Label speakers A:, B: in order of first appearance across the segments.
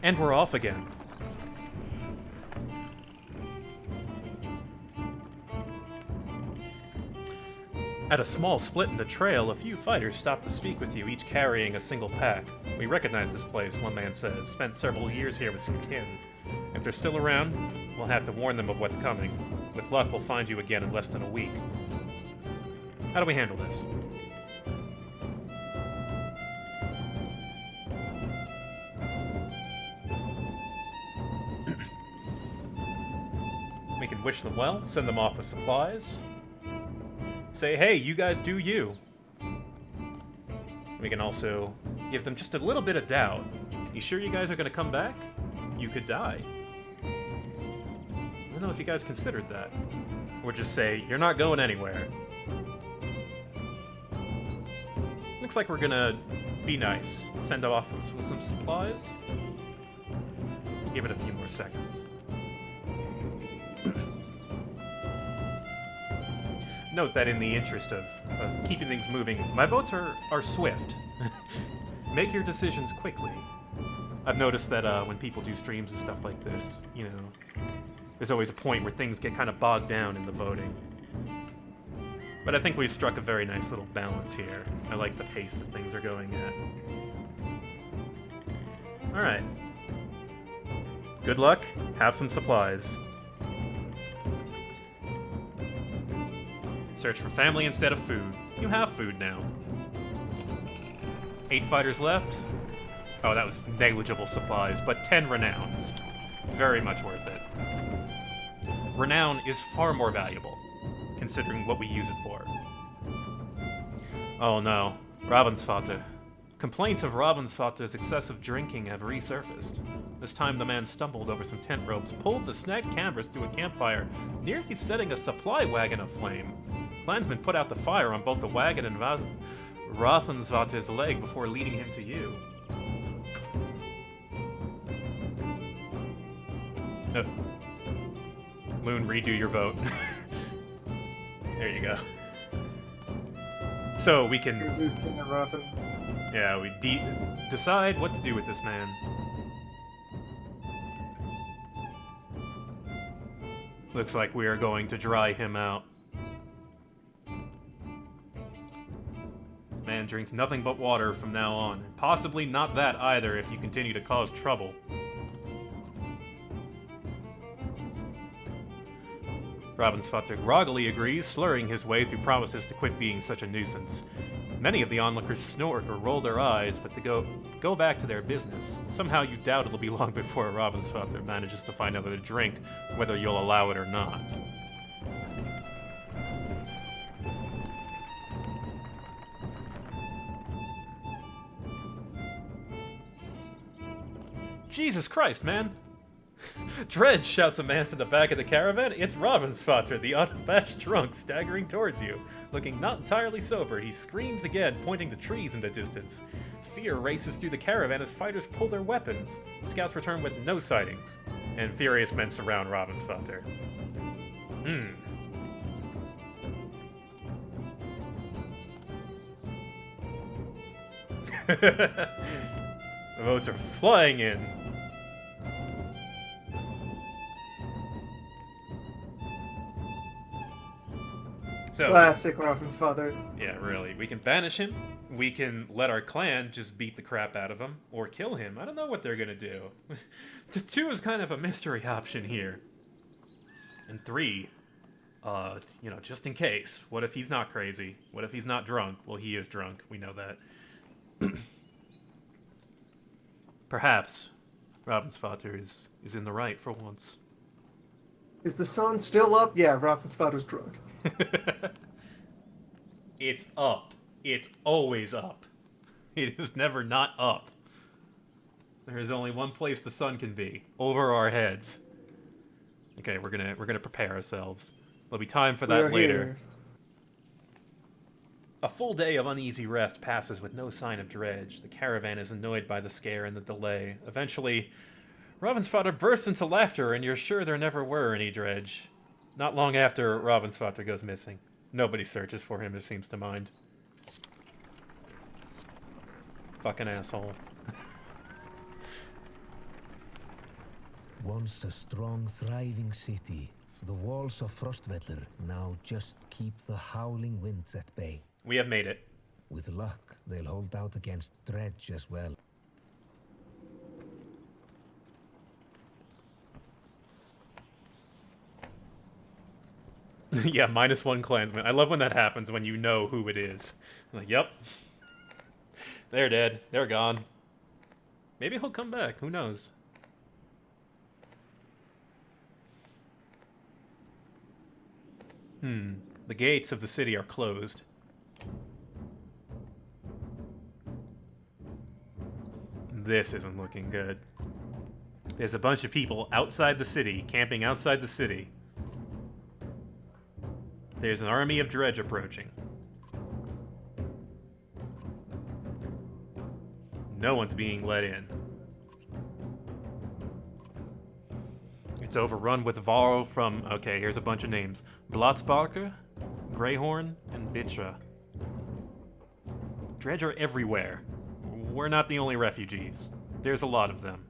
A: And we're off again. At a small split in the trail, a few fighters stop to speak with you, each carrying a single pack. We recognize this place, one man says. Spent several years here with some kin. If they're still around, we'll have to warn them of what's coming. With luck, we'll find you again in less than a week. How do we handle this? We can wish them well, send them off with supplies. Say, hey, you guys do you. We can also give them just a little bit of doubt. You sure you guys are going to come back? You could die. I don't know if you guys considered that. Or just say, you're not going anywhere. Looks like we're going to be nice. Send off with some supplies. Give it a few more seconds. Note that in the interest of keeping things moving, my votes are swift. Make your decisions quickly. I've noticed that when people do streams and stuff like this, you know, there's always a point where things get kind of bogged down in the voting. But I think we've struck a very nice little balance here. I like the pace that things are going at. Alright. Good luck. Have some supplies. Search for family instead of food. You have food now. 8 fighters left. Oh, that was negligible supplies, but 10 renown. Very much worth it. Renown is far more valuable, considering what we use it for. Oh no, Ravensvater. Complaints of Ravensvater's excessive drinking have resurfaced. This time the man stumbled over some tent ropes, pulled the snagged canvas through a campfire, nearly setting a supply wagon aflame. Clansmen put out the fire on both the wagon and Ravensvater's leg before leading him to you. Loon, redo your vote. There you go. So we can... Yeah, we decide what to do with this man. Looks like we are going to dry him out. Man drinks nothing but water from now on. Possibly not that either if you continue to cause trouble. Ravensvater groggily agrees, slurring his way through promises to quit being such a nuisance. Many of the onlookers snort or roll their eyes, but to go back to their business. Somehow you doubt it'll be long before Ravensvater manages to find another drink, whether you'll allow it or not. Jesus Christ, man! Dredge, shouts a man from the back of the caravan. It's Ravensvater, the unabashed drunk, staggering towards you. Looking not entirely sober, he screams again, pointing to trees in the distance. Fear races through the caravan as fighters pull their weapons. Scouts return with no sightings, and furious men surround Ravensvater. The votes are flying in. So,
B: classic Ravensvater.
A: Yeah, really. We can banish him. We can let our clan just beat the crap out of him. Or kill him. I don't know what they're gonna do. 2 is kind of a mystery option here. And 3, you know, just in case. What if he's not crazy? What if he's not drunk? Well, he is drunk. We know that. Perhaps Ravensvater is in the right for once.
B: Is the sun still up? Yeah, Ravensvater's drunk.
A: It's up. It's always up. It is never not up. There is only one place the sun can be. Over our heads. Okay, we're gonna prepare ourselves. There'll be time for that later.
B: Here.
A: A full day of uneasy rest passes with no sign of Dredge. The caravan is annoyed by the scare and the delay. Eventually, Ravensvater bursts into laughter, and you're sure there never were any Dredge. Not long after, Ravensvater goes missing. Nobody searches for him, it seems to mind. Fucking asshole.
C: Once a strong, thriving city, the walls of Frostvellir now just keep the howling winds at bay.
A: We have made it.
C: With luck, they'll hold out against Dredge as well.
A: Yeah, -1 clansman. I love when that happens when you know who it is. Like, yep. They're dead. They're gone. Maybe he'll come back. Who knows? The gates of the city are closed. This isn't looking good. There's a bunch of people outside the city, camping outside the city. There's an army of Dredge approaching. No one's being let in. It's overrun with Varl from... Okay, here's a bunch of names. Blotsparker, Greyhorn, and Bitra. Dredge are everywhere. We're not the only refugees. There's a lot of them.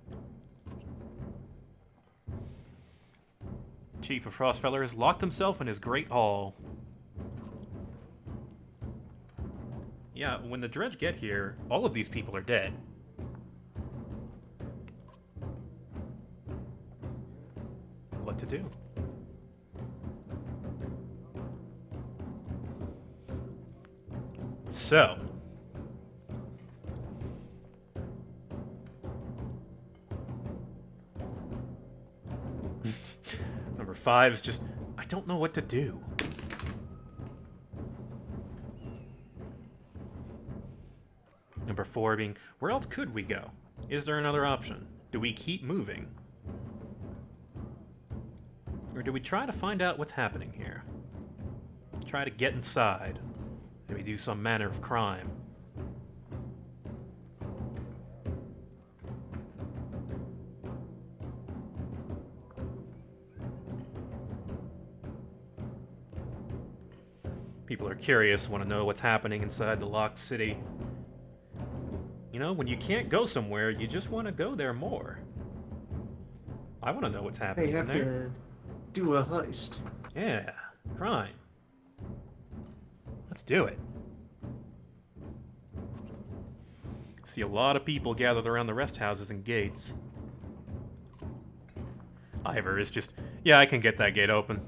A: Chief of Frostfeller has locked himself in his great hall. Yeah, when the Dredge get here, all of these people are dead. What to do? So... Number 5 is just... I don't know what to do. Number 4 being... Where else could we go? Is there another option? Do we keep moving? Or do we try to find out what's happening here? Try to get inside. Maybe do some manner of crime. People are curious, want to know what's happening inside the locked city. You know, when you can't go somewhere, you just want to go there more. I want to know what's happening
B: They have
A: in there.
B: to do a heist.
A: Yeah, crime. Let's do it. See a lot of people gathered around the rest houses and gates. Ivor is just, yeah, I can get that gate open.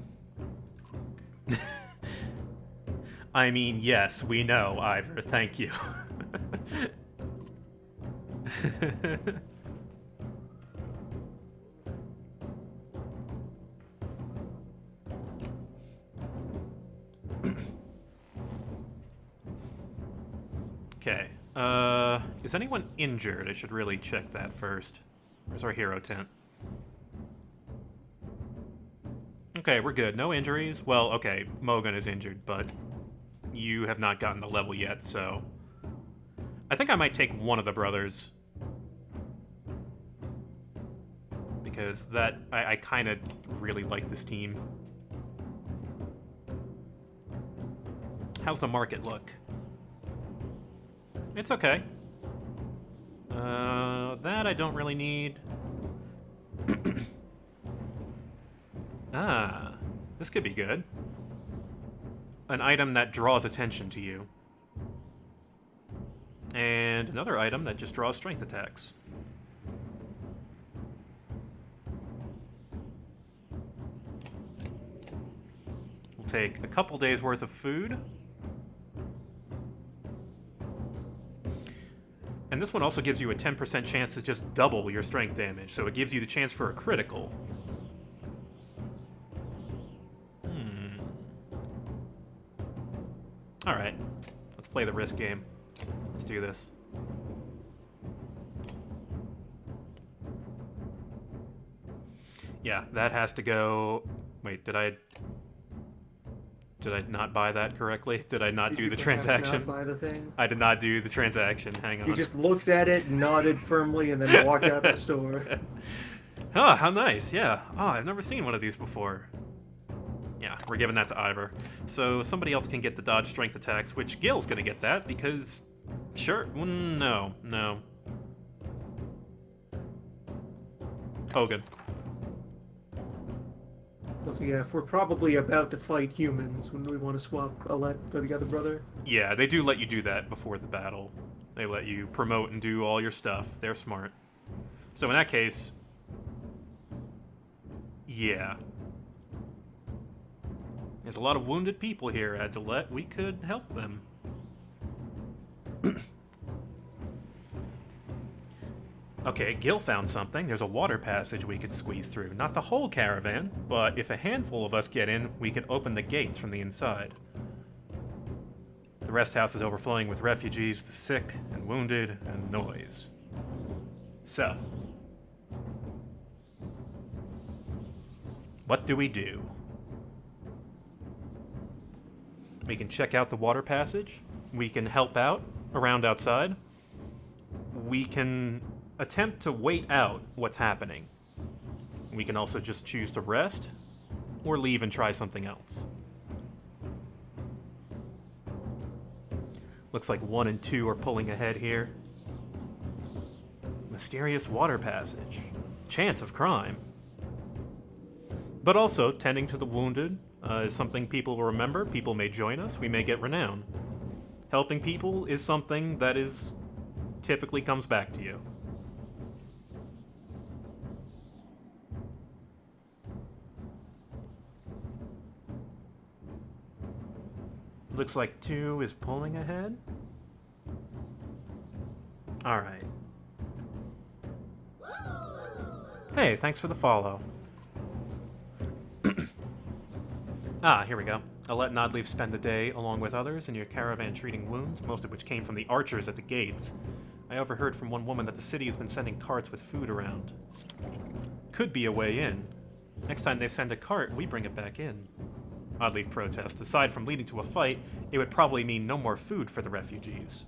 A: I mean, yes, we know, Ivor, thank you. Okay, is anyone injured? I should really check that first. Where's our hero tent? Okay, we're good. No injuries. Well, okay, Mogan is injured, but you have not gotten the level yet, so... I think I might take one of the brothers. Because that... I kind of really like this team. How's the market look? It's okay. That I don't really need. Ah, this could be good. An item that draws attention to you. And another item that just draws strength attacks. We'll take a couple days worth of food. And this one also gives you a 10% chance to just double your strength damage, so it gives you the chance for a critical. Alright, let's play the risk game. Let's do this. Yeah, that has to go... Wait, did I not buy that correctly? Did I not do the transaction?
B: Not buy the thing?
A: I did not do the transaction. Hang on.
B: You just looked at it, nodded firmly, and then walked out the store.
A: Oh, how nice. Yeah. Oh, I've never seen one of these before. Yeah, we're giving that to Ivor. So somebody else can get the dodge strength attacks, which Gil's gonna get that because... Sure. No. Hogan.
B: Also, yeah, if we're probably about to fight humans, when we want to swap Alette for the other brother.
A: Yeah, they do let you do that before the battle. They let you promote and do all your stuff. They're smart. So in that case, yeah. There's a lot of wounded people here, Adzalet. We could help them. Okay, Gil found something. There's a water passage we could squeeze through. Not the whole caravan, but if a handful of us get in, we can open the gates from the inside. The rest house is overflowing with refugees, the sick and wounded, and noise. So, what do? We can check out the water passage. We can help out around outside. We can attempt to wait out what's happening. We can also just choose to rest or leave and try something else. Looks like 1 and 2 are pulling ahead here. Mysterious water passage. Chance of crime. But also, tending to the wounded is something people will remember. People may join us. We may get renown. Helping people is something that is typically comes back to you. Looks like 2 is pulling ahead. All right. Hey, thanks for the follow. Here we go. I'll let Nodleaf spend the day along with others in your caravan treating wounds, most of which came from the archers at the gates. I overheard from one woman that the city has been sending carts with food around. Could be a way in. Next time they send a cart, we bring it back in. Nodleaf protests. Aside from leading to a fight, it would probably mean no more food for the refugees.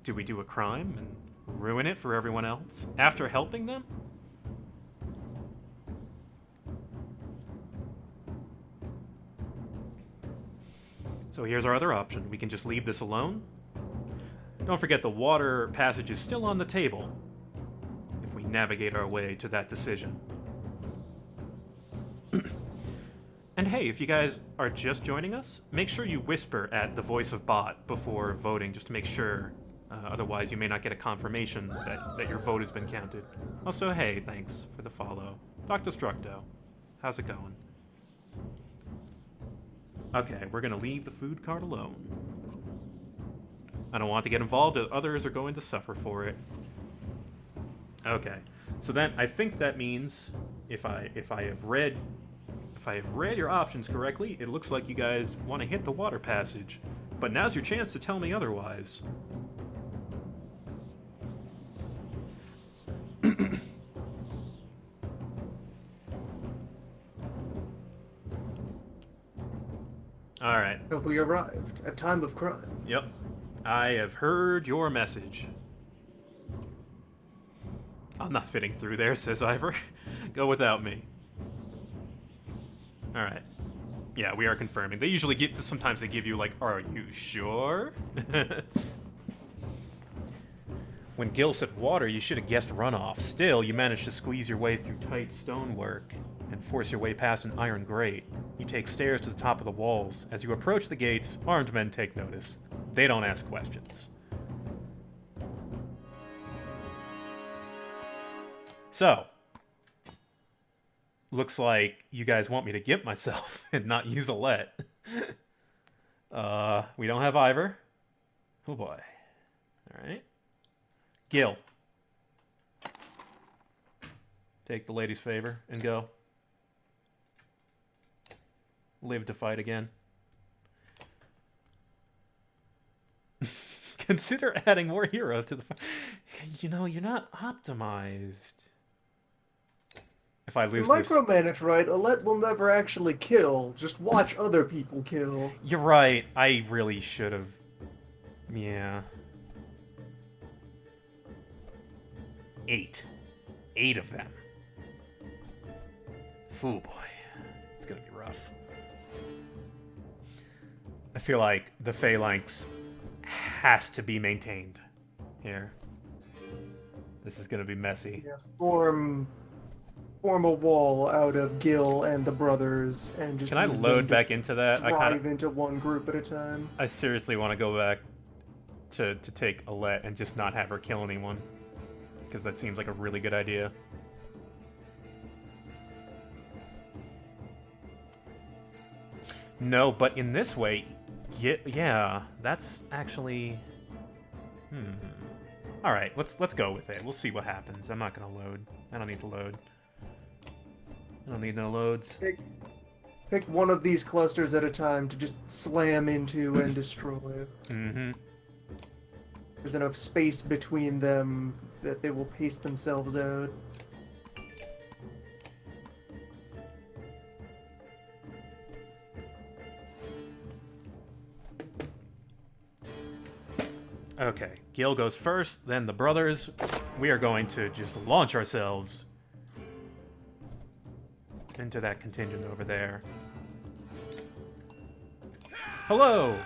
A: Do we do a crime and ruin it for everyone else after helping them? So here's our other option. We can just leave this alone. Don't forget the water passage is still on the table if we navigate our way to that decision. And hey, if you guys are just joining us, make sure you whisper at the voice of bot before voting, just to make sure. Otherwise, you may not get a confirmation that your vote has been counted. Also, hey, thanks for the follow. Dr. Structo, how's it going? Okay, we're going to leave the food cart alone. I don't want to get involved if others are going to suffer for it. Okay, so then I think that means if I have read your options correctly, it looks like you guys want to hit the water passage. But now's your chance to tell me otherwise. Alright.
B: Have we arrived at time of crime?
A: Yep. I have heard your message. I'm not fitting through there, says Ivor. Go without me. Alright. Yeah, we are confirming. They usually sometimes they give you like, are you sure? When Gil said water, you should have guessed runoff. Still, you managed to squeeze your way through tight stonework and force your way past an iron grate. You take stairs to the top of the walls. As you approach the gates, armed men take notice. They don't ask questions. So, looks like you guys want me to gimp myself and not use a let. We don't have Ivor. Oh boy. Alright. Gil. Take the lady's favor and go. Live to fight again. Consider adding more heroes to the fight. You know, you're not optimized. If I lose this...
B: Micromanage, right? Alette will never actually kill. Just watch other people kill.
A: You're right. I really should have... Yeah. 8. 8 of them. Oh boy. It's gonna be rough. I feel like the phalanx has to be maintained here. This is gonna be messy.
B: Yeah, form form a wall out of Gil and the brothers and just
A: Can I
B: use
A: load
B: them to
A: back into that?
B: drive into one group at a time.
A: I seriously want to go back to take Alette and just not have her kill anyone. Because that seems like a really good idea. No, but in this way, yeah, that's actually... All right, let's go with it. We'll see what happens. I'm not gonna load. I don't need to load. I don't need no loads.
B: Pick one of these clusters at a time to just slam into and destroy.
A: Mm-hmm.
B: There's enough space between them that they will pace themselves out.
A: Okay, Gil goes first, then the brothers. We are going to just launch ourselves into that contingent over there. Hello!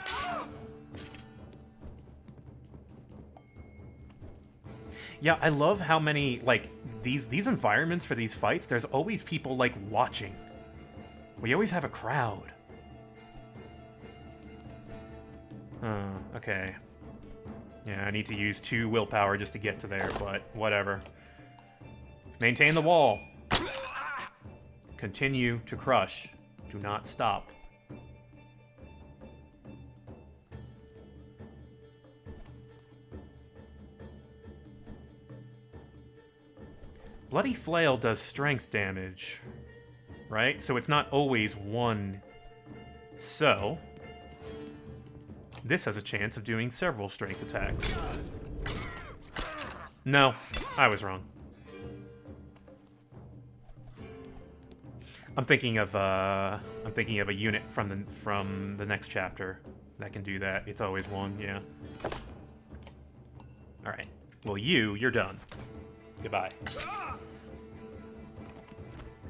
A: Yeah, I love how many, like, these environments for these fights, there's always people, like, watching. We always have a crowd. Okay. Yeah, I need to use 2 willpower just to get to there, but whatever. Maintain the wall. Continue to crush. Do not stop. Bloody Flail does strength damage, right? So it's not always one. So, this has a chance of doing several strength attacks. No, I was wrong. I'm thinking of a unit from the next chapter that can do that. It's always one, yeah. All right. Well, you're done. Goodbye.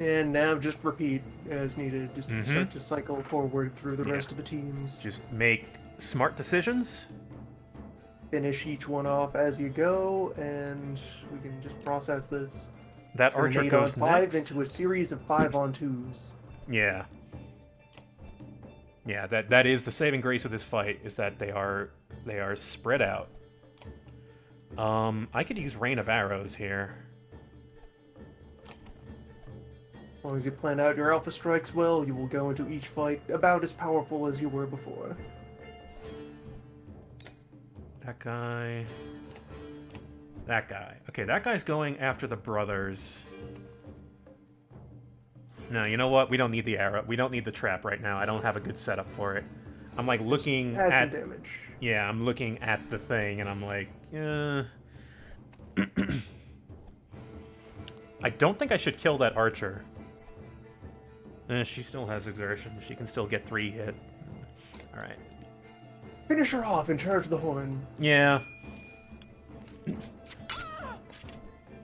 B: And now just repeat as needed. Just start to cycle forward through the rest of the teams.
A: Just make smart decisions.
B: Finish each one off as you go, and we can just process this.
A: That
B: Turn
A: archer
B: 8
A: goes
B: on 5
A: next.
B: into a series of 5 on 2s.
A: Yeah. Yeah, that is the saving grace of this fight, is that they are spread out. I could use Rain of Arrows here.
B: As long as you plan out your alpha strikes well, you will go into each fight about as powerful as you were before.
A: That guy. That guy. Okay, that guy's going after the brothers. No, you know what? We don't need the arrow. We don't need the trap right now. I don't have a good setup for it. I'm like looking
B: Add
A: at...
B: some damage.
A: Yeah, I'm looking at the thing and I'm like, I don't think I should kill that archer. She still has exertion. She can still get 3 hit. Alright.
B: Finish her off and charge the horn.
A: Yeah.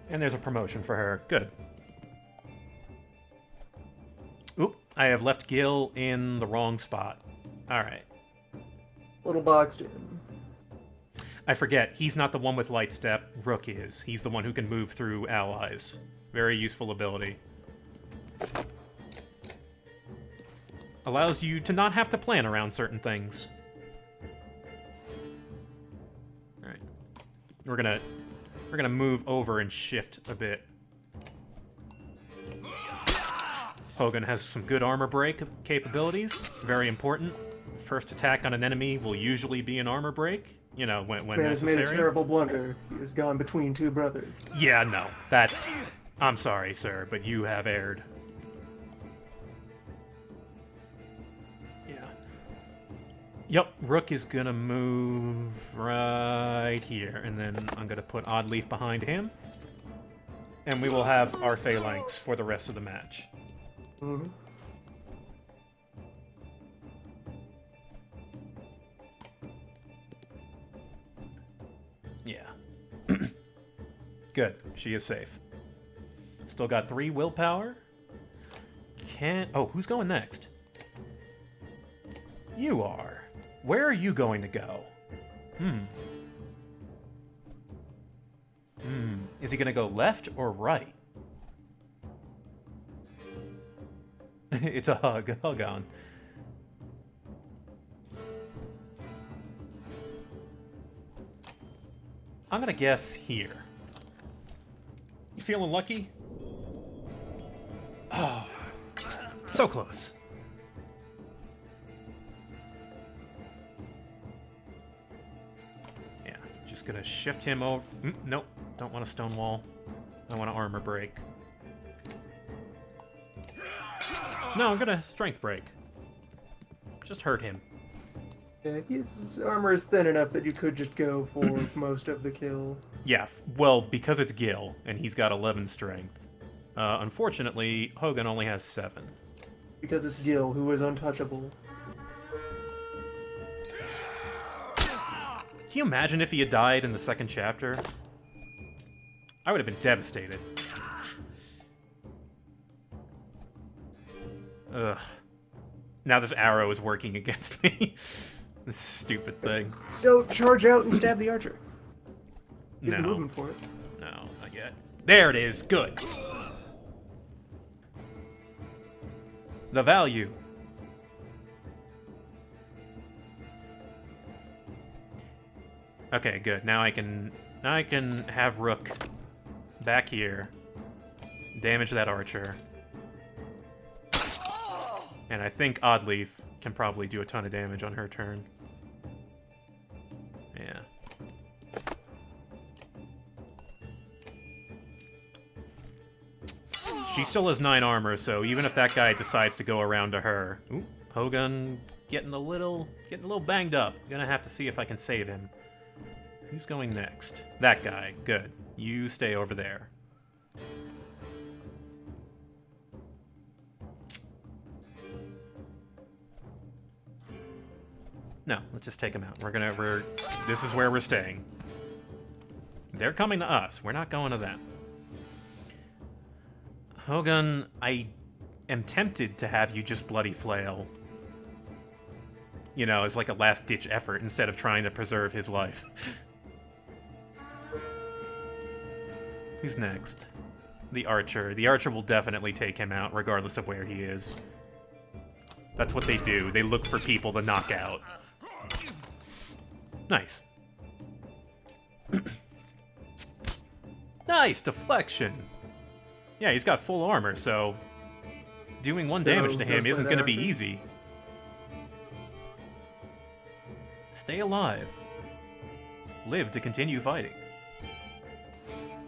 A: And there's a promotion for her. Good. Oop, I have left Gil in the wrong spot. Alright.
B: Little boxed in.
A: I forget, he's not the one with light step. Rook is. He's the one who can move through allies. Very useful ability. Allows you to not have to plan around certain things. Alright. We're gonna move over and shift a bit. Hogan has some good armor break capabilities. Very important. First attack on an enemy will usually be an armor break. You know, when
B: Man has
A: necessary.
B: made a terrible blunder. He has gone between 2 brothers.
A: Yeah, no. That's... I'm sorry, sir, but you have erred. Yeah. Yep, Rook is gonna move right here, and then I'm gonna put Odd Leaf behind him. And we will have our phalanx for the rest of the match.
B: Mm-hmm.
A: Yeah. Good. She is safe. Still got 3 willpower. Oh, who's going next? You are. Where are you going to go? Is he going to go left or right? It's a hug. A hug on. I'm gonna guess here. You feeling lucky? Oh, so close. Yeah, just gonna shift him over. Nope, don't want a stone wall. I want to armor break. No, I'm gonna strength break. Just hurt him.
B: Yeah, his armor is thin enough that you could just go for most of the kill.
A: Yeah, well, because it's Gil, and he's got 11 strength. Unfortunately, Hogan only has 7.
B: Because it's Gil, who is untouchable.
A: Can you imagine if he had died in the second chapter? I would have been devastated. Ugh. Now this arrow is working against me. This stupid thing.
B: So, charge out and stab the archer. Get the
A: No.
B: movement for it.
A: No, not yet. There it is. Good. The value. Okay, good. Now I can have Rook back here. Damage that archer. And I think Oddleaf can probably do a ton of damage on her turn. Yeah. She still has 9 armor, so even if that guy decides to go around to her... Ooh, Hogun getting a little banged up. Gonna have to see if I can save him. Who's going next? That guy. Good. You stay over there. No, let's just take him out. This is where we're staying. They're coming to us. We're not going to them. Hogun, I am tempted to have you just bloody flail. You know, as like a last-ditch effort instead of trying to preserve his life. Who's next? The archer. The archer will definitely take him out, regardless of where he is. That's what they do. They look for people to knock out. Nice. Nice deflection. Yeah, he's got full armor, so doing 1 damage to him isn't going to be easy. Stay alive. Live to continue fighting.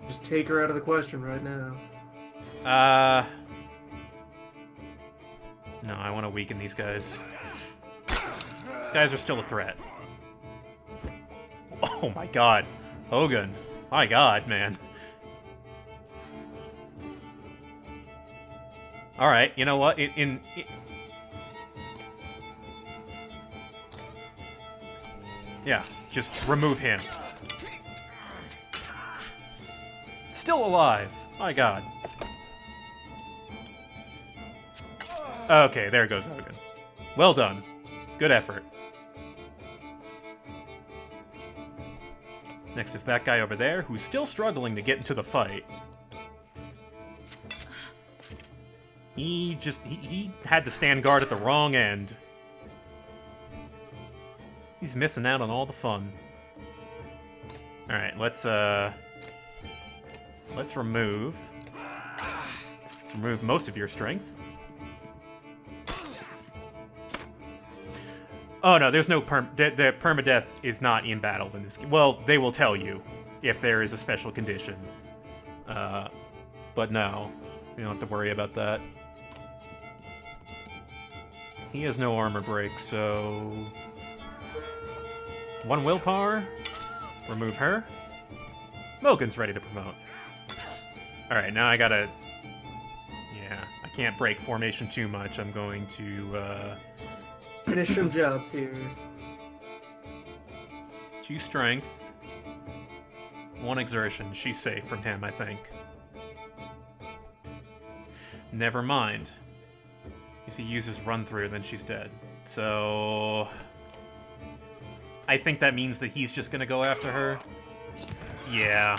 B: Just take her out of the question right now.
A: No, I want to weaken these guys. These guys are still a threat. Oh my god. Hogun. My god, man. Alright, you know what? Yeah, just remove him. Still alive. My god. Okay, there goes Hogan. Well done. Good effort. Next is that guy over there, who's still struggling to get into the fight. He had to stand guard at the wrong end. He's missing out on all the fun. Alright, let's remove most of your strength. Oh no, there's no the permadeath is not in battle in this game. Well, they will tell you if there is a special condition. But no, you don't have to worry about that. He has no armor break, so 1 willpower. Remove her. Mogan's ready to promote. Alright, now I gotta... Yeah, I can't break formation too much. I'm going to,
B: Finish some jobs here.
A: 2 strength. 1 exertion. She's safe from him, I think. Never mind. If he uses run through, then she's dead. So... I think that means that he's just gonna go after her. Yeah.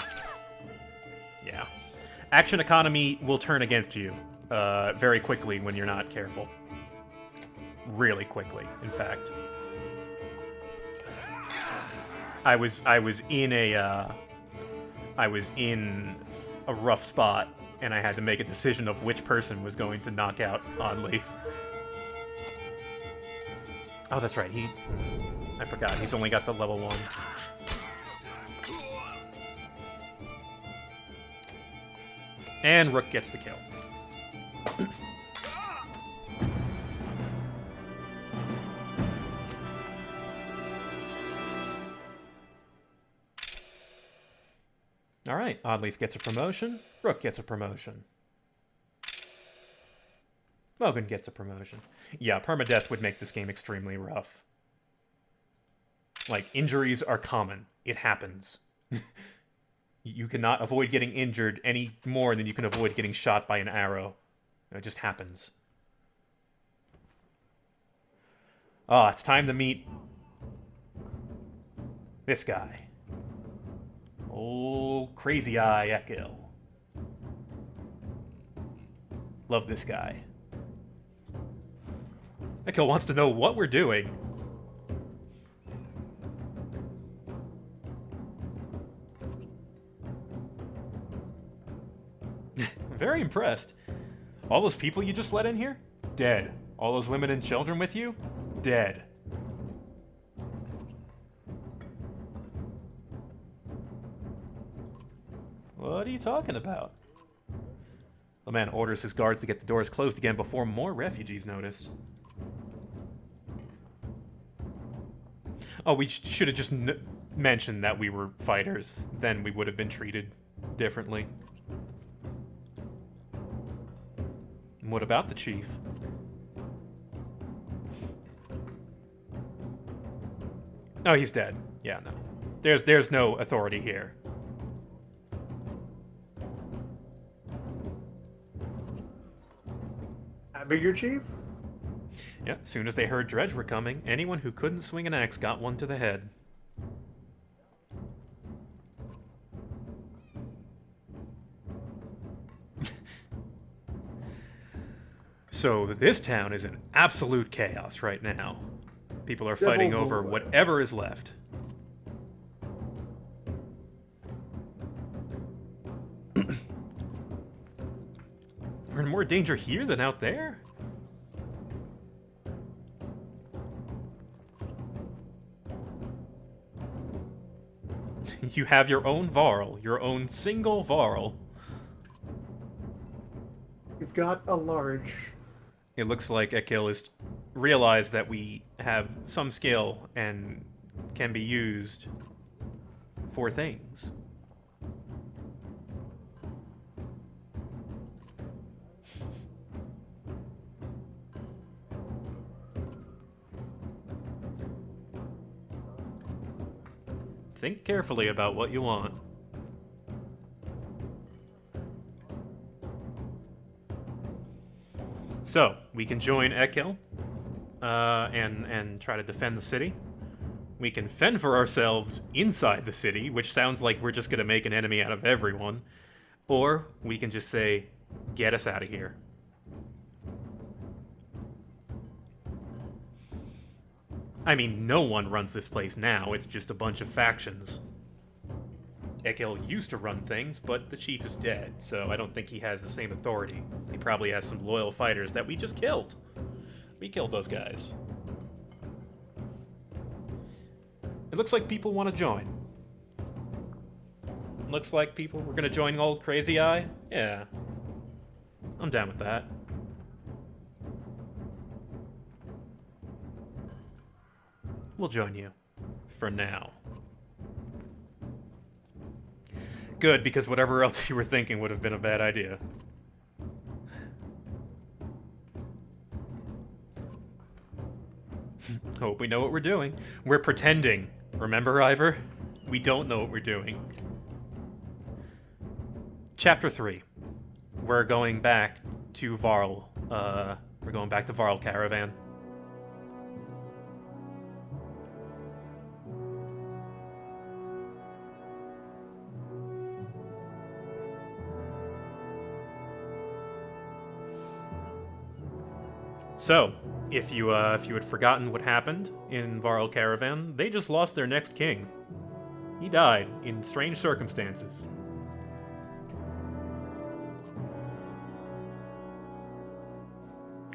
A: Yeah. Action economy will turn against you. very quickly when you're not careful. Really quickly, in fact. I was in a rough spot, and I had to make a decision of which person was going to knock out Oddleaf. Oh, that's right. I forgot. He's only got the level 1. And Rook gets the kill. Alright, Oddleaf gets a promotion. Rook gets a promotion. Mogan gets a promotion. Yeah, permadeath would make this game extremely rough. Like, injuries are common. It happens. You cannot avoid getting injured any more than you can avoid getting shot by an arrow. It just happens. Ah, it's time to meet this guy. Old Crazy Eye Ekil. Love this guy. Ekil wants to know what we're doing. Very impressed. All those people you just let in here? Dead. All those women and children with you? Dead. What are you talking about? The man orders his guards to get the doors closed again before more refugees notice. Oh, we should have just mentioned that we were fighters. Then we would have been treated differently. What about the chief? Oh, he's dead. Yeah, no. There's no authority here.
B: Bigger chief?
A: Yeah, as soon as they heard Dredge were coming, anyone who couldn't swing an axe got one to the head. So this town is in absolute chaos right now. People are fighting over whatever is left. We're in more danger here than out there? You have your own Varl, your own single Varl.
B: You've got a large.
A: It looks like Ekil has realized that we have some skill and can be used for things. Think carefully about what you want. So, we can join Ekil and try to defend the city. We can fend for ourselves inside the city, which sounds like we're just going to make an enemy out of everyone. Or we can just say, get us out of here. I mean, no one runs this place now, it's just a bunch of factions. Ekil used to run things, but the chief is dead, so I don't think he has the same authority. He probably has some loyal fighters that we just killed. We killed those guys. It looks like people want to join. Looks like people were going to join old Crazy Eye? Yeah. I'm down with that. We'll join you. For now. Good, because whatever else you were thinking would have been a bad idea. Hope we know what we're doing. We're pretending. Remember, Ivor? We don't know what we're doing. Chapter 3. We're going back to Varl. We're going back to Varl Caravan. So, if you had forgotten what happened in Varl Caravan, they just lost their next king. He died in strange circumstances.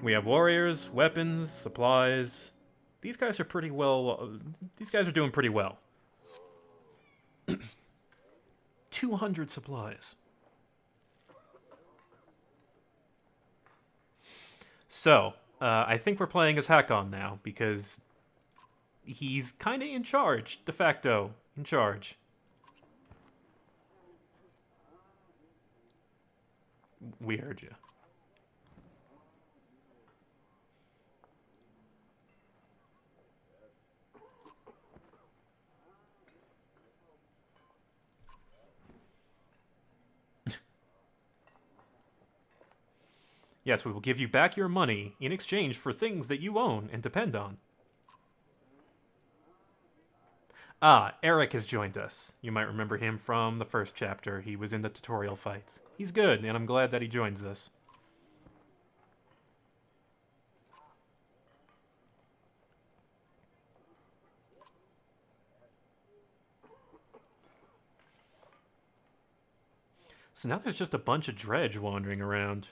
A: We have warriors, weapons, supplies. These guys are pretty well. These guys are doing pretty well. 200 supplies. So, I think we're playing as Hakon now, because he's kind of in charge, de facto, in charge. We heard you. Yes, we will give you back your money in exchange for things that you own and depend on. Ah, Eric has joined us. You might remember him from the first chapter. He was in the tutorial fights. He's good, and I'm glad that he joins us. So now there's just a bunch of Dredge wandering around.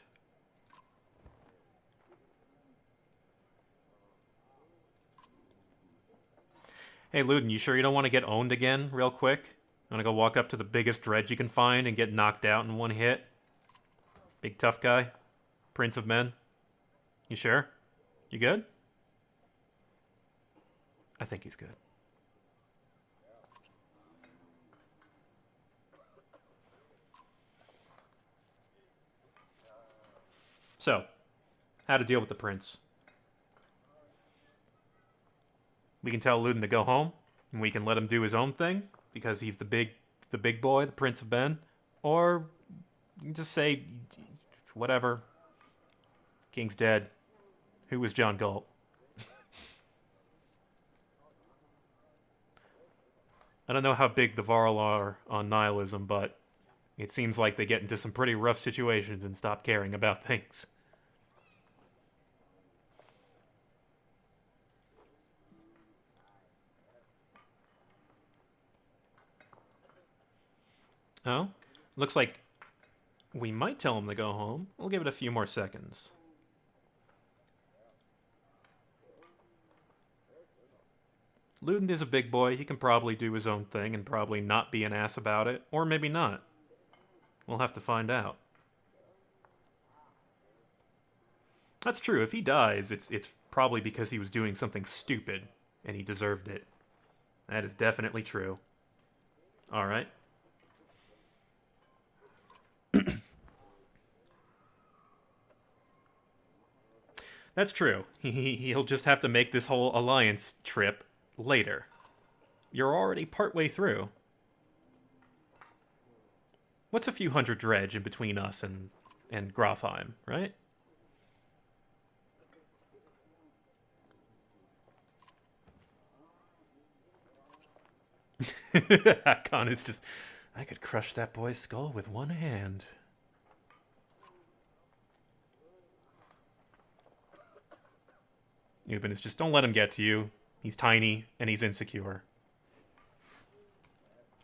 A: Hey, Ludin, you sure you don't want to get owned again real quick? Want to go walk up to the biggest Dredge you can find and get knocked out in one hit? Big tough guy? Prince of Men? You sure? You good? I think he's good. So, how to deal with the prince. We can tell Ludin to go home, and we can let him do his own thing, because he's the big boy, the Prince of Ben. Or, you can just say, whatever. King's dead. Who was John Galt? I don't know how big the Varl are on nihilism, but it seems like they get into some pretty rough situations and stop caring about things. Oh, looks like we might tell him to go home. We'll give it a few more seconds. Ludin is a big boy. He can probably do his own thing and probably not be an ass about it. Or maybe not. We'll have to find out. That's true. If he dies, it's probably because he was doing something stupid and he deserved it. That is definitely true. All right. That's true. He'll just have to make this whole alliance trip later. You're already partway through. What's a few hundred Dredge in between us and Grafheim, right? Hakon is just... I could crush that boy's skull with one hand. Ubin is just, don't let him get to you. He's tiny, and he's insecure.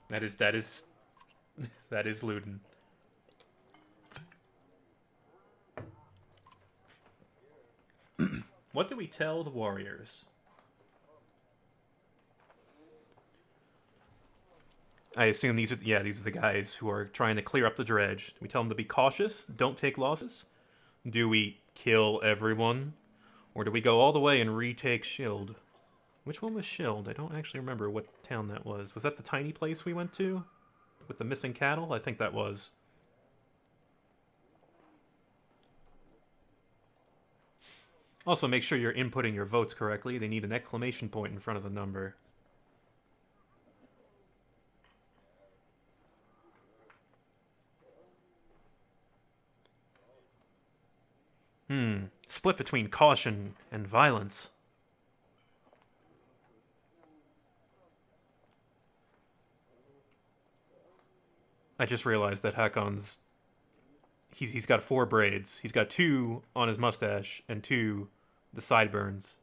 A: That is Ludin. What do we tell the warriors? I assume these are the guys who are trying to clear up the Dredge. We tell them to be cautious, don't take losses. Do we kill everyone? Or do we go all the way and retake Shield? Which one was Shield? I don't actually remember what town that was. Was that the tiny place we went to? With the missing cattle? I think that was. Also, make sure you're inputting your votes correctly. They need an exclamation point in front of the number. Split between caution and violence. I just realized that Hakon's... He's got 4 braids. He's got 2 on his mustache and 2 the sideburns.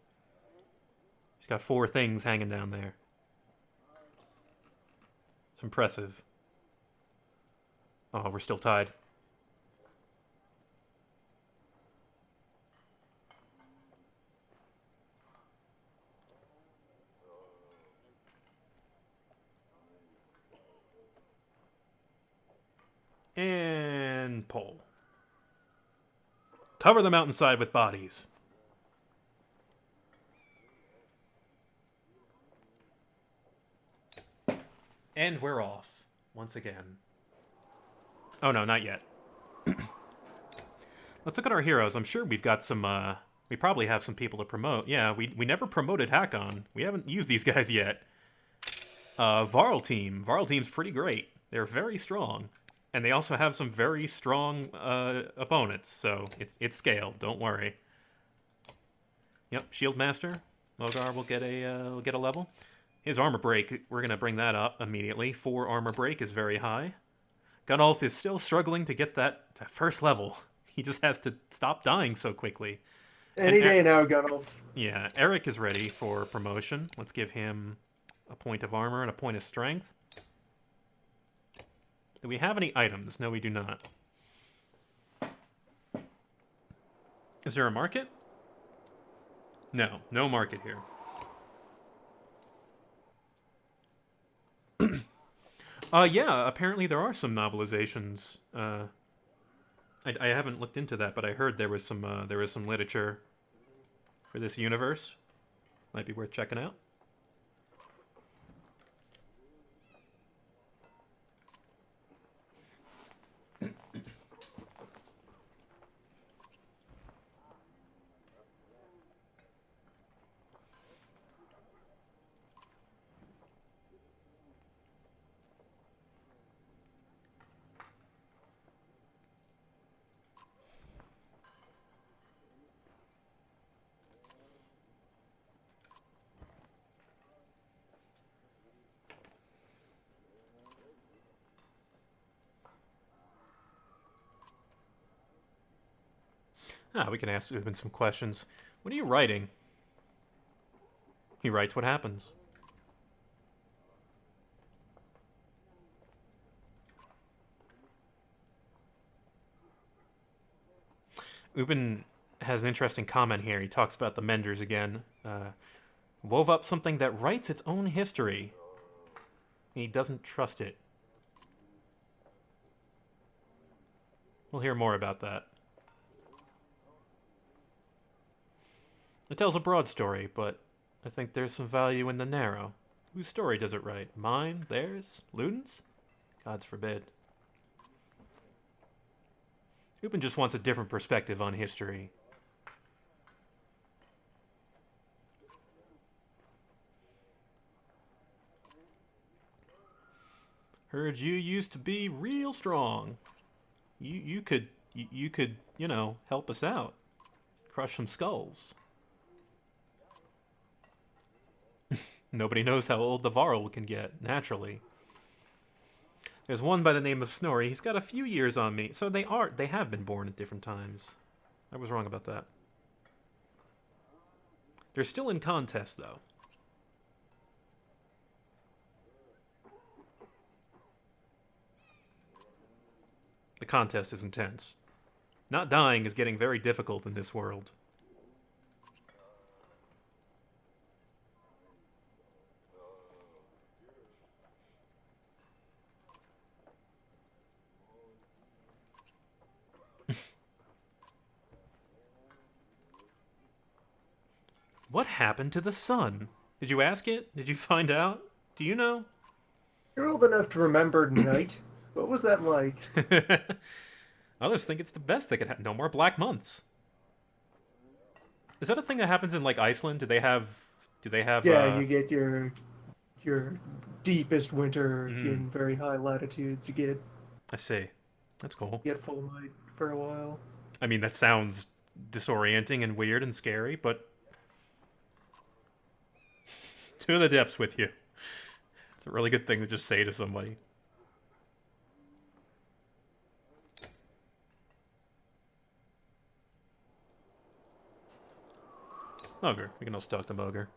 A: She's got 4 things hanging down there. It's impressive. Oh, we're still tied. And pull. Cover the mountainside with bodies. And we're off. Once again. Oh no, not yet. Let's look at our heroes. I'm sure we've got some, we probably have some people to promote. Yeah, we never promoted Hakon. We haven't used these guys yet. Varl team. Varl team's pretty great. They're very strong. And they also have some very strong opponents, so it's scaled. Don't worry. Yep, Shield Master. Logar will get a level. His armor break, we're gonna bring that up immediately. 4 armor break is very high. Gunolf is still struggling to get that to first level. He just has to stop dying so quickly.
B: Any day now, Gunolf.
A: Yeah, Eric is ready for promotion. Let's give him a point of armor and a point of strength. Do we have any items? No, we do not. Is there a market? No, no market here. Yeah, apparently there are some novelizations. I haven't looked into that, but I heard there was some literature for this universe. Might be worth checking out. We can ask Ubin some questions. What are you writing? He writes what happens. Ubin has an interesting comment here. He talks about the Menders again. Wove up something that writes its own history. He doesn't trust it. We'll hear more about that. It tells a broad story, but I think there's some value in the narrow. Whose story does it write? Mine? Theirs? Ludin's? Gods forbid. Ubin just wants a different perspective on history. Heard you used to be real strong. You could, you know, help us out. Crush some skulls. Nobody knows how old the Varl can get, naturally. There's one by the name of Snorri. He's got a few years on me. So they have been born at different times. I was wrong about that. They're still in contest, though. The contest is intense. Not dying is getting very difficult in this world. What happened to the sun? Did you ask it? Did you find out? Do you know?
B: You're old enough to remember night. What was that like?
A: Others think it's the best that could happen. No more black months. Is that a thing that happens in like Iceland? Do they have?
B: Yeah, you get your deepest winter in very high latitudes. You get.
A: I see. That's cool.
B: You get full night for a while.
A: I mean, that sounds disorienting and weird and scary, but to the depths with you. It's a really good thing to just say to somebody. Mogre. We can also talk to Mogre.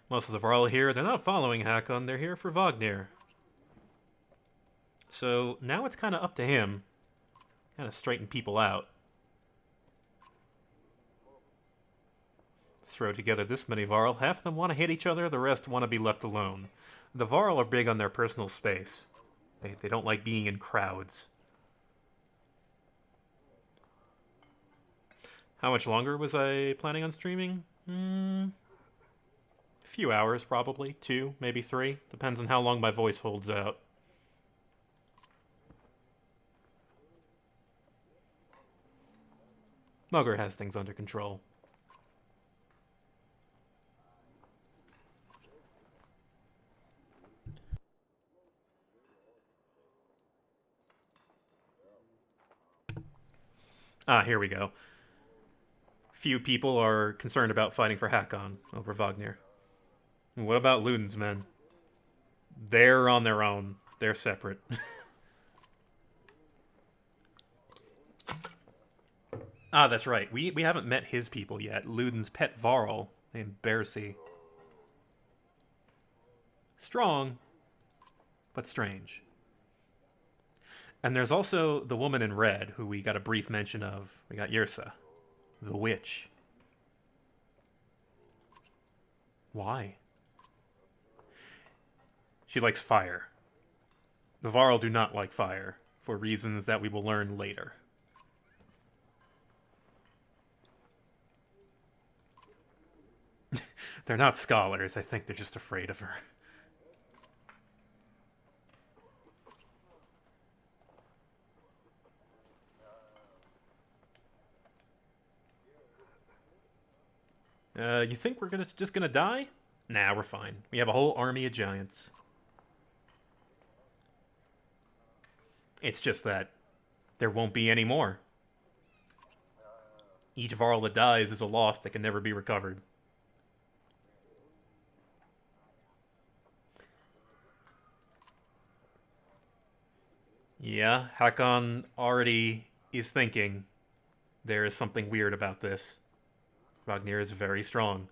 A: Most of the Varl here, they're not following Hakon, they're here for Wagner. So now it's kind of up to him. Kind of straighten people out. Throw together this many Varl, half of them want to hit each other, the rest want to be left alone. The Varl are big on their personal space. They don't like being in crowds. How much longer was I planning on streaming? A few hours, probably. 2, maybe 3. Depends on how long my voice holds out. Mogre has things under control. Ah, here we go. Few people are concerned about fighting for Hakon over Wagner. What about Ludin's men? They're on their own. They're separate. Ah, that's right. We haven't met his people yet. Ludin's pet Varl, named Bersi. Strong, but strange. And there's also the woman in red, who we got a brief mention of. We got Yrsa, the witch. Why? She likes fire. The Varl do not like fire, for reasons that we will learn later. They're not scholars. I think they're just afraid of her. You think we're just gonna die? Nah, we're fine. We have a whole army of giants. It's just that there won't be any more. Each Varl that dies is a loss that can never be recovered. Yeah, Hakon already is thinking there is something weird about this. Wagner is very strong.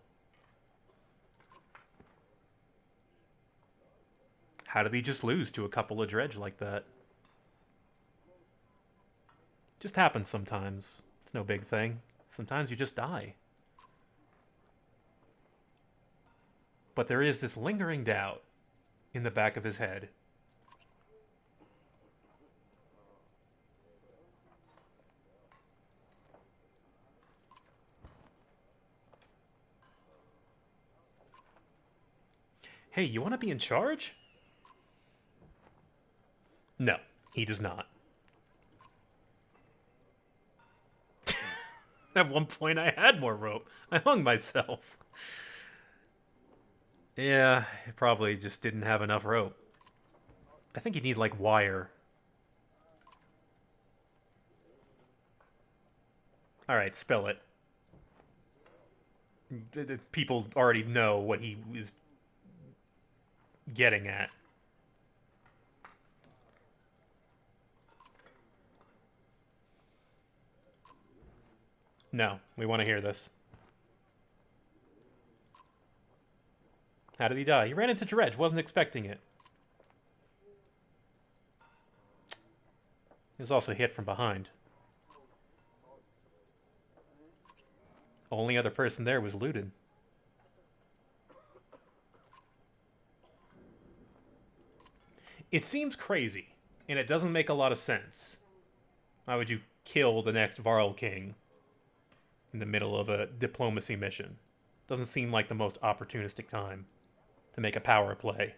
A: How did he just lose to a couple of Dredge like that? Just happens sometimes. It's no big thing. Sometimes you just die. But there is this lingering doubt in the back of his head. Hey, you want to be in charge? No, he does not. At one point, I had more rope. I hung myself. Yeah, I probably just didn't have enough rope. I think you need, like, wire. Alright, spill it. People already know what he is getting at. No, we want to hear this. How did he die? He ran into Dredge, wasn't expecting it. He was also hit from behind. Only other person there was Ludin. It seems crazy, and it doesn't make a lot of sense. Why would you kill the next Varl King in the middle of a diplomacy mission? Doesn't seem like the most opportunistic time to make a power play.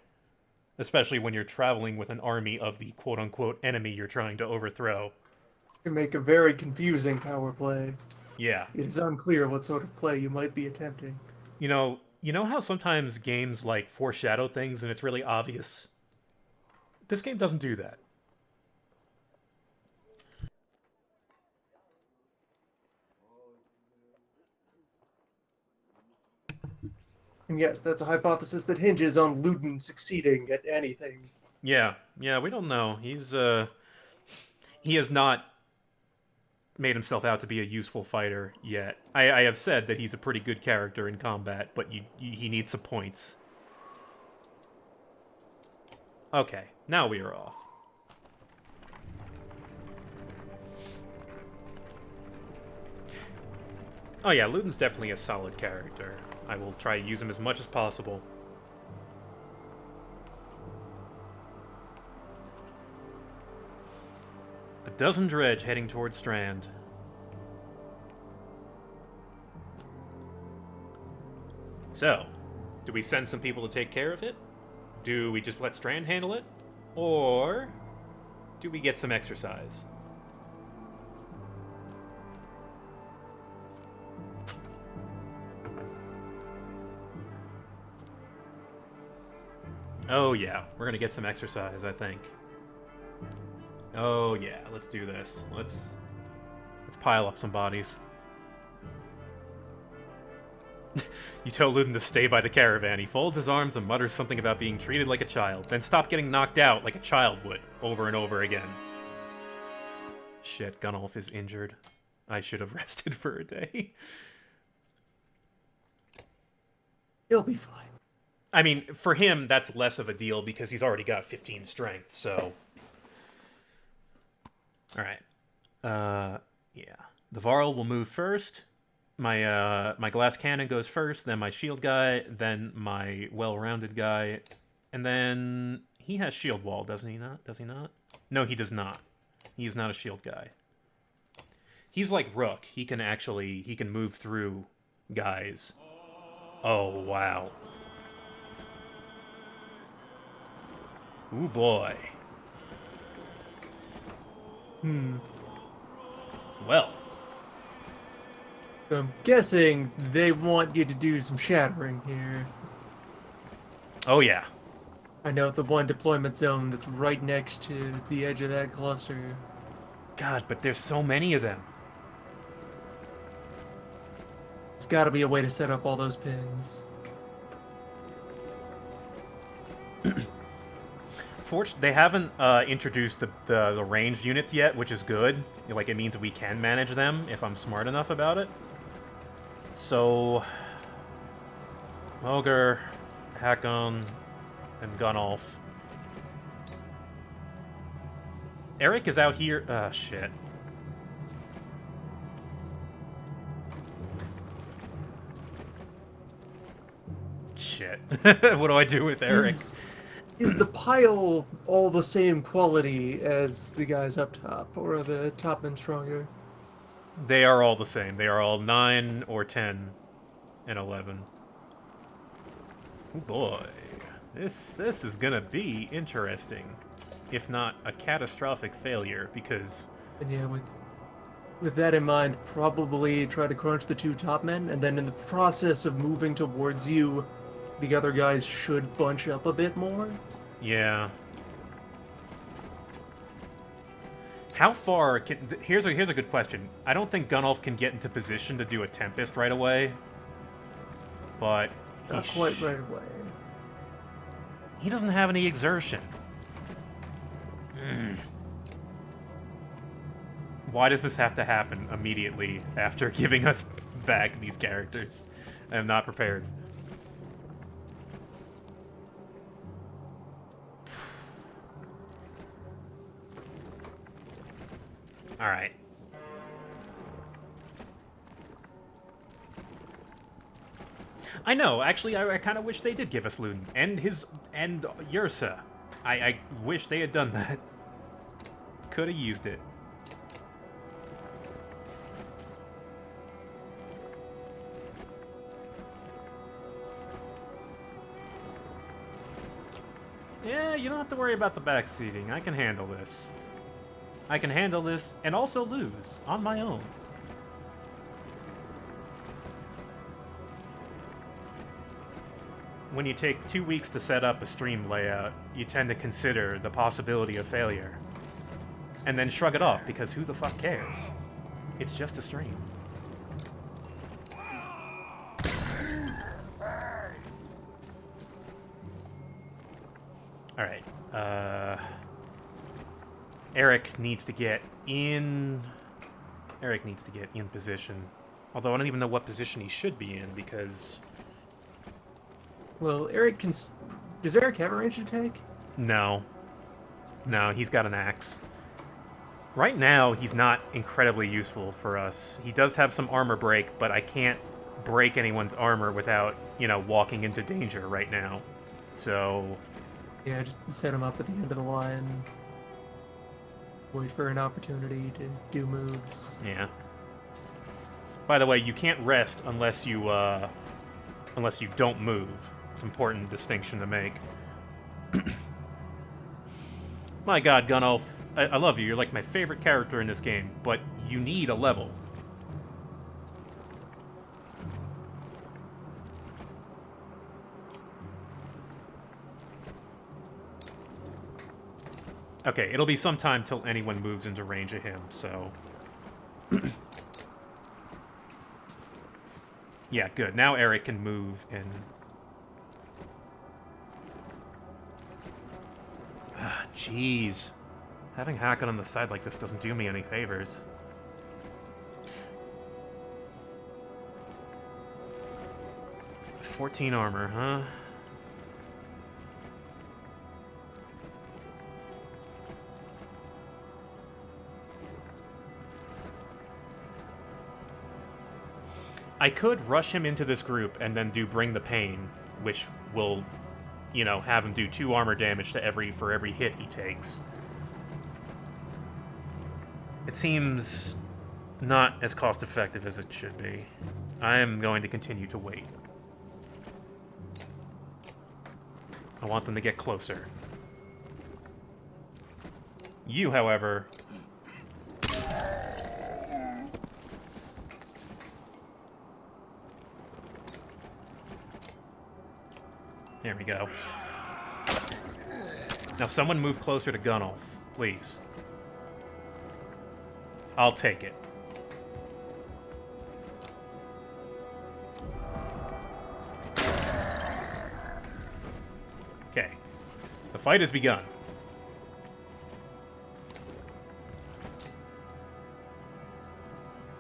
A: Especially when you're traveling with an army of the quote-unquote enemy you're trying to overthrow.
B: You make a very confusing power play.
A: Yeah.
B: It is unclear what sort of play you might be attempting.
A: You know how sometimes games like foreshadow things and it's really obvious? This game doesn't do that.
B: And yes, that's a hypothesis that hinges on Ludin succeeding at anything.
A: Yeah, yeah, we don't know. He has not made himself out to be a useful fighter yet. I have said that he's a pretty good character in combat, but he needs some points. Okay, now we are off. Oh yeah, Ludin's definitely a solid character. I will try to use him as much as possible. A dozen dredge heading towards Strand. So, do we send some people to take care of it? Do we just let Strand handle it? Or do we get some exercise? Oh yeah, we're gonna get some exercise, I think. Oh yeah, let's do this. Let's pile up some bodies. You tell Ludin to stay by the caravan. He folds his arms and mutters something about being treated like a child, then stop getting knocked out like a child would, over and over again. Shit, Gunnulf is injured. I should have rested for a day.
B: He'll be fine.
A: I mean, for him, that's less of a deal because he's already got 15 strength, so... Alright. Yeah. The Varl will move first. My glass cannon goes first, then my shield guy, then my well-rounded guy, and then he has shield wall, doesn't he not? Does he not? No, he does not. He is not a shield guy. He's like Rook. He can move through guys. Oh, wow. Ooh, boy. Well.
B: So I'm guessing they want you to do some shattering here.
A: Oh, yeah.
B: I know the one deployment zone that's right next to the edge of that cluster.
A: God, but there's so many of them.
B: There's got to be a way to set up all those pins.
A: They haven't introduced the ranged units yet, which is good. Like, it means we can manage them if I'm smart enough about it. So, Mogr, Hakon, and Gunnulf. Eric is out here. Shit. Shit. What do I do with Eric?
B: Is the pile all the same quality as the guys up top, or are the top men stronger?
A: They are all the same. They are all 9 or 10 and 11. Oh boy. This is gonna be interesting. If not a catastrophic failure, because...
B: And yeah, with that in mind, probably try to crunch the two top men, and then in the process of moving towards you, the other guys should bunch up a bit more.
A: Yeah. How far can... Here's a good question. I don't think Gunnulf can get into position to do a Tempest right away. But...
B: Not quite right away.
A: He doesn't have any exertion. Why does this have to happen immediately after giving us back these characters? I am not prepared. Alright. I know, actually, I kind of wish they did give us Ludin. And Yrsa. I wish they had done that. Could have used it. Yeah, you don't have to worry about the backseating. I can handle this. I can handle this and also lose on my own. When you take 2 weeks to set up a stream layout, you tend to consider the possibility of failure. And then shrug it off, because who the fuck cares? It's just a stream. All right. Eric needs to get in. Eric needs to get in position. Although I don't even know what position he should be in because.
B: Well, Eric can. Does Eric have a ranged attack?
A: No. No, he's got an axe. Right now, he's not incredibly useful for us. He does have some armor break, but I can't break anyone's armor without, walking into danger right now. So.
B: Yeah, just set him up at the end of the line. Wait for an opportunity to do moves.
A: Yeah. By the way, you can't rest unless you don't move. It's an important distinction to make. My God, Gunnulf, I love you. You're like my favorite character in this game, but you need a level. Okay, it'll be some time till anyone moves into range of him, so... Yeah, good. Now Eric can move and... Jeez. Having Hakon on the side like this doesn't do me any favors. $14 armor, huh? I could rush him into this group and then do Bring the Pain, which will, have him do 2 armor damage to for every hit he takes. It seems not as cost-effective as it should be. I am going to continue to wait. I want them to get closer. You, however... There we go. Now someone move closer to Gunnulf, please. I'll take it. Okay. The fight has begun.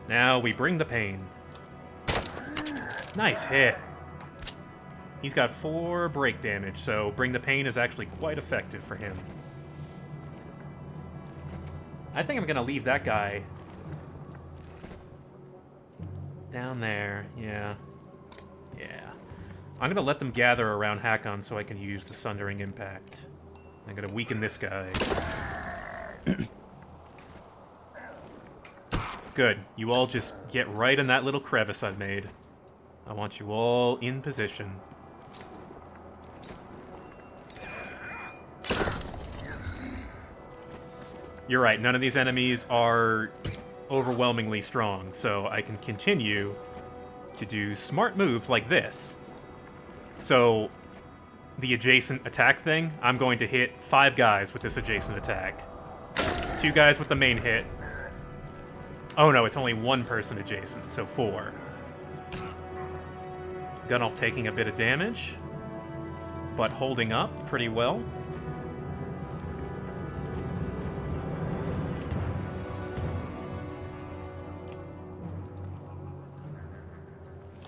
A: Now we bring the pain. Nice hit. He's got 4 break damage, so Bring the Pain is actually quite effective for him. I think I'm going to leave that guy down there. Yeah. Yeah. I'm going to let them gather around Hakon so I can use the Sundering Impact. I'm going to weaken this guy. Good. You all just get right in that little crevice I've made. I want you all in position. You're right, none of these enemies are overwhelmingly strong, so I can continue to do smart moves like this. So, the adjacent attack thing, I'm going to hit 5 guys with this adjacent attack. 2 guys with the main hit. Oh no, it's only 1 person adjacent, so 4. Gunnulf taking a bit of damage, but holding up pretty well.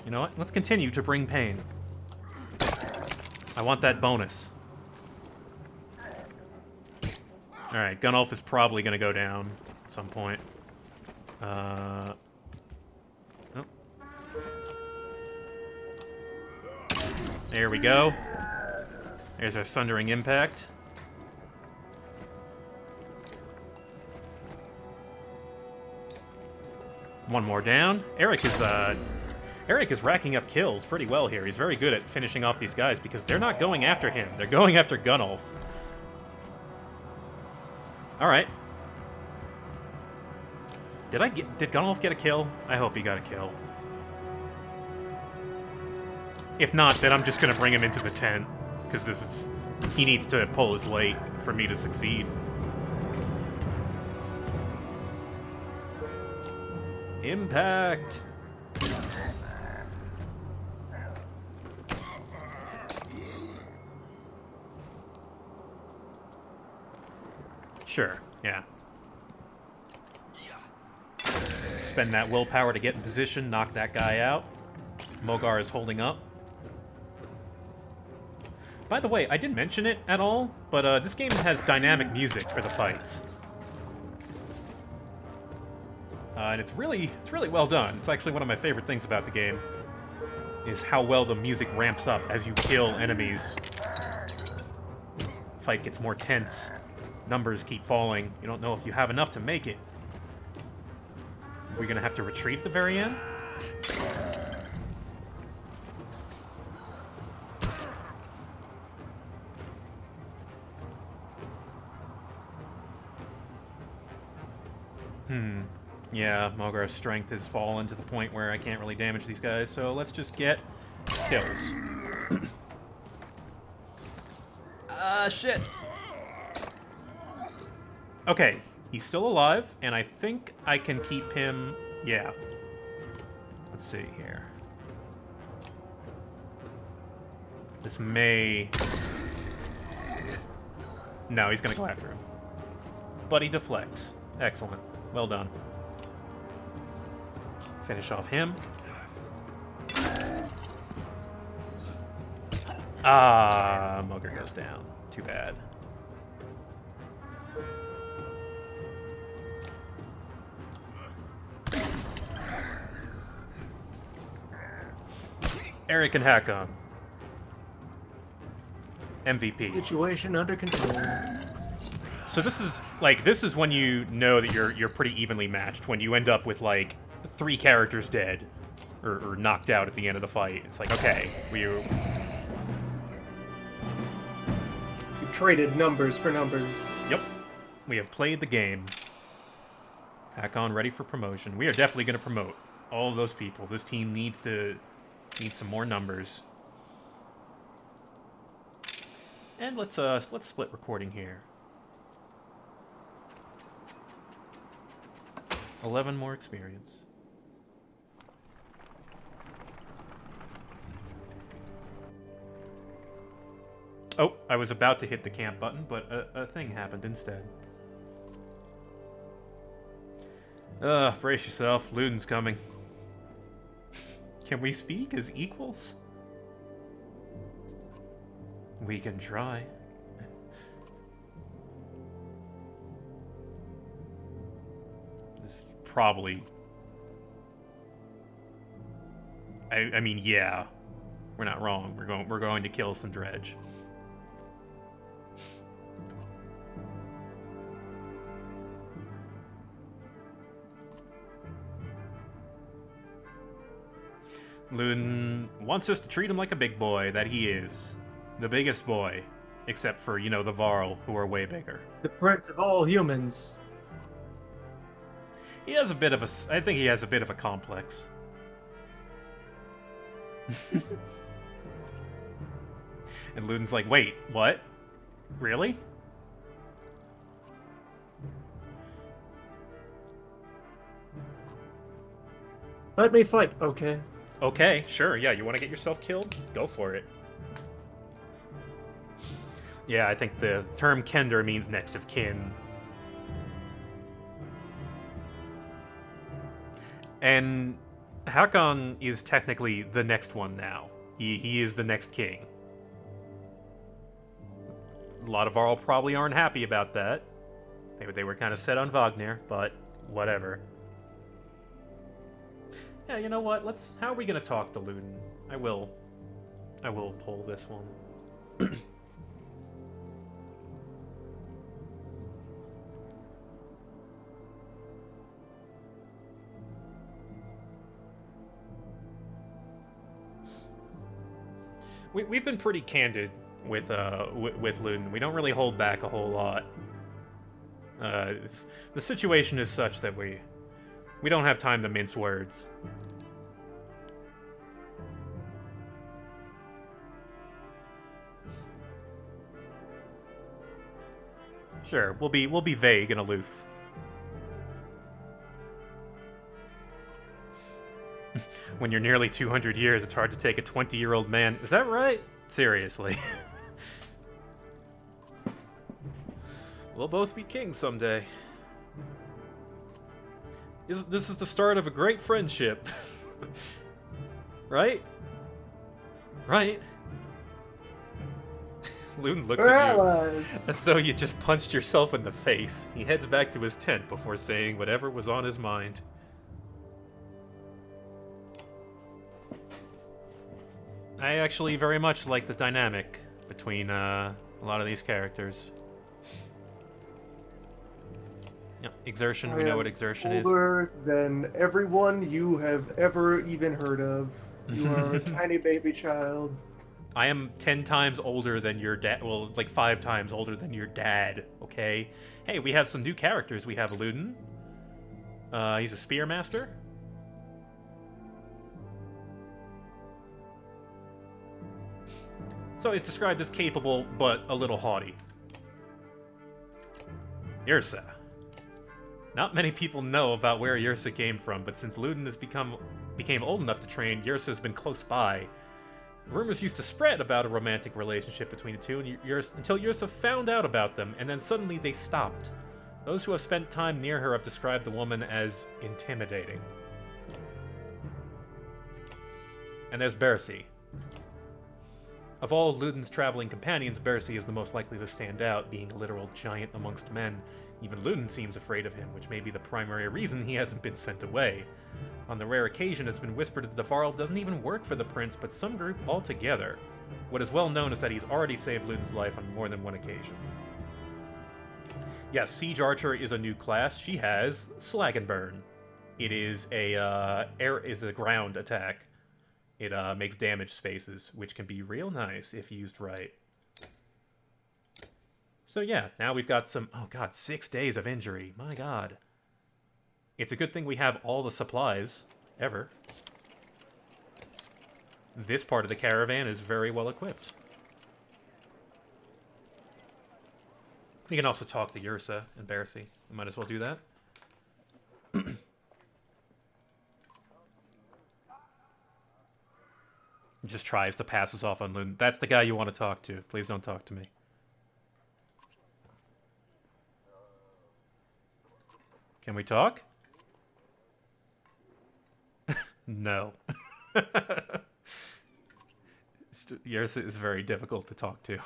A: You know what? Let's continue to bring pain. I want that bonus. Alright, Gunnulf is probably going to go down at some point. Oh. There we go. There's our Sundering Impact. One more down. Eric is racking up kills pretty well here. He's very good at finishing off these guys because they're not going after him. They're going after Gunnulf. Alright. Did Gunnulf get a kill? I hope he got a kill. If not, then I'm just gonna bring him into the tent. Because he needs to pull his weight for me to succeed. Impact! Sure, yeah. Spend that willpower to get in position, knock that guy out. Mogar is holding up. By the way, I didn't mention it at all, but this game has dynamic music for the fights. And it's really well done. It's actually one of my favorite things about the game, is how well the music ramps up as you kill enemies. Fight gets more tense. Numbers keep falling. You don't know if you have enough to make it. Are we gonna have to retreat at the very end? Yeah, Mogar's strength has fallen to the point where I can't really damage these guys, so let's just get kills. Shit. Okay, he's still alive, and I think I can keep him... Yeah. Let's see here. This may... No, he's gonna go after him. But he deflects. Excellent. Well done. Finish off him. Ah, Mogar goes down. Too bad. Eric and Hakon. MVP.
B: Situation under control.
A: So this is when you know that you're pretty evenly matched, when you end up with like 3 characters dead or knocked out at the end of the fight. It's like, okay, you've
B: traded numbers for numbers.
A: Yep. We have played the game. Hakon ready for promotion. We are definitely going to promote all of those people. This team needs some more numbers. And let's split recording here. 11 more experience. Oh, I was about to hit the camp button, but a thing happened instead. Brace yourself. Ludin's coming. Can we speak as equals? We can try. This is probably... I mean, yeah. We're not wrong. We're going to kill some Dredge. Ludin wants us to treat him like a big boy that he is. The biggest boy. Except for, you know, the Varl, who are way bigger.
B: The prince of all humans.
A: He has a bit of a... I think he has a bit of a complex. And Ludin's like, wait, what? Really?
B: Let me fight, okay?
A: Okay, sure, yeah, you want to get yourself killed? Go for it. Yeah, I think the term Kender means next of kin. And Hakon is technically the next one now. He is the next king. A lot of Varl probably aren't happy about that. They were kind of set on Wagner, but whatever. Yeah, you know what? How are we gonna talk to Ludin? I will pull this one. We've been pretty candid with Ludin. We don't really hold back a whole lot. The situation is such that we don't have time to mince words. Sure, we'll be vague and aloof. When you're nearly 200 years, it's hard to take a 20-year-old man. Is that right? Seriously. We'll both be kings someday. This is the start of a great friendship. Right? Right? Ludin looks
B: We're
A: at you
B: allies.
A: as though you just punched yourself in the face. He heads back to his tent before saying whatever was on his mind. I actually very much like the dynamic between a lot of these characters. Yep, exertion, we know what exertion is.
B: Older than everyone you have ever even heard of. You are a tiny baby child.
A: I am 10 times older than your dad. Well, like 5 times older than your dad, okay? Hey, we have some new characters. We have Ludin. He's a spearmaster. So he's described as capable, but a little haughty. Yrsa. Not many people know about where Yrsa came from, but since Ludin became old enough to train, Yrsa has been close by. Rumors used to spread about a romantic relationship between the two until Yrsa found out about them, and then suddenly they stopped. Those who have spent time near her have described the woman as intimidating. And there's Bersi. Of all Ludin's traveling companions, Bersi is the most likely to stand out, being a literal giant amongst men. Even Ludin seems afraid of him, which may be the primary reason he hasn't been sent away. On the rare occasion it's been whispered that the Varl doesn't even work for the prince, but some group altogether. What is well known is that he's already saved Ludin's life on more than one occasion. Yes, Siege Archer is a new class. She has Slag and Burn. It is a ground attack. It makes damage spaces, which can be real nice if used right. So yeah, now we've got some... Oh god, 6 days of injury. My god. It's a good thing we have all the supplies, ever. This part of the caravan is very well equipped. We can also talk to Yrsa and Bersi. We might as well do that. Just tries to pass us off on Ludin. That's the guy you want to talk to. Please don't talk to me. Can we talk? No. Yrsa is very difficult to talk to.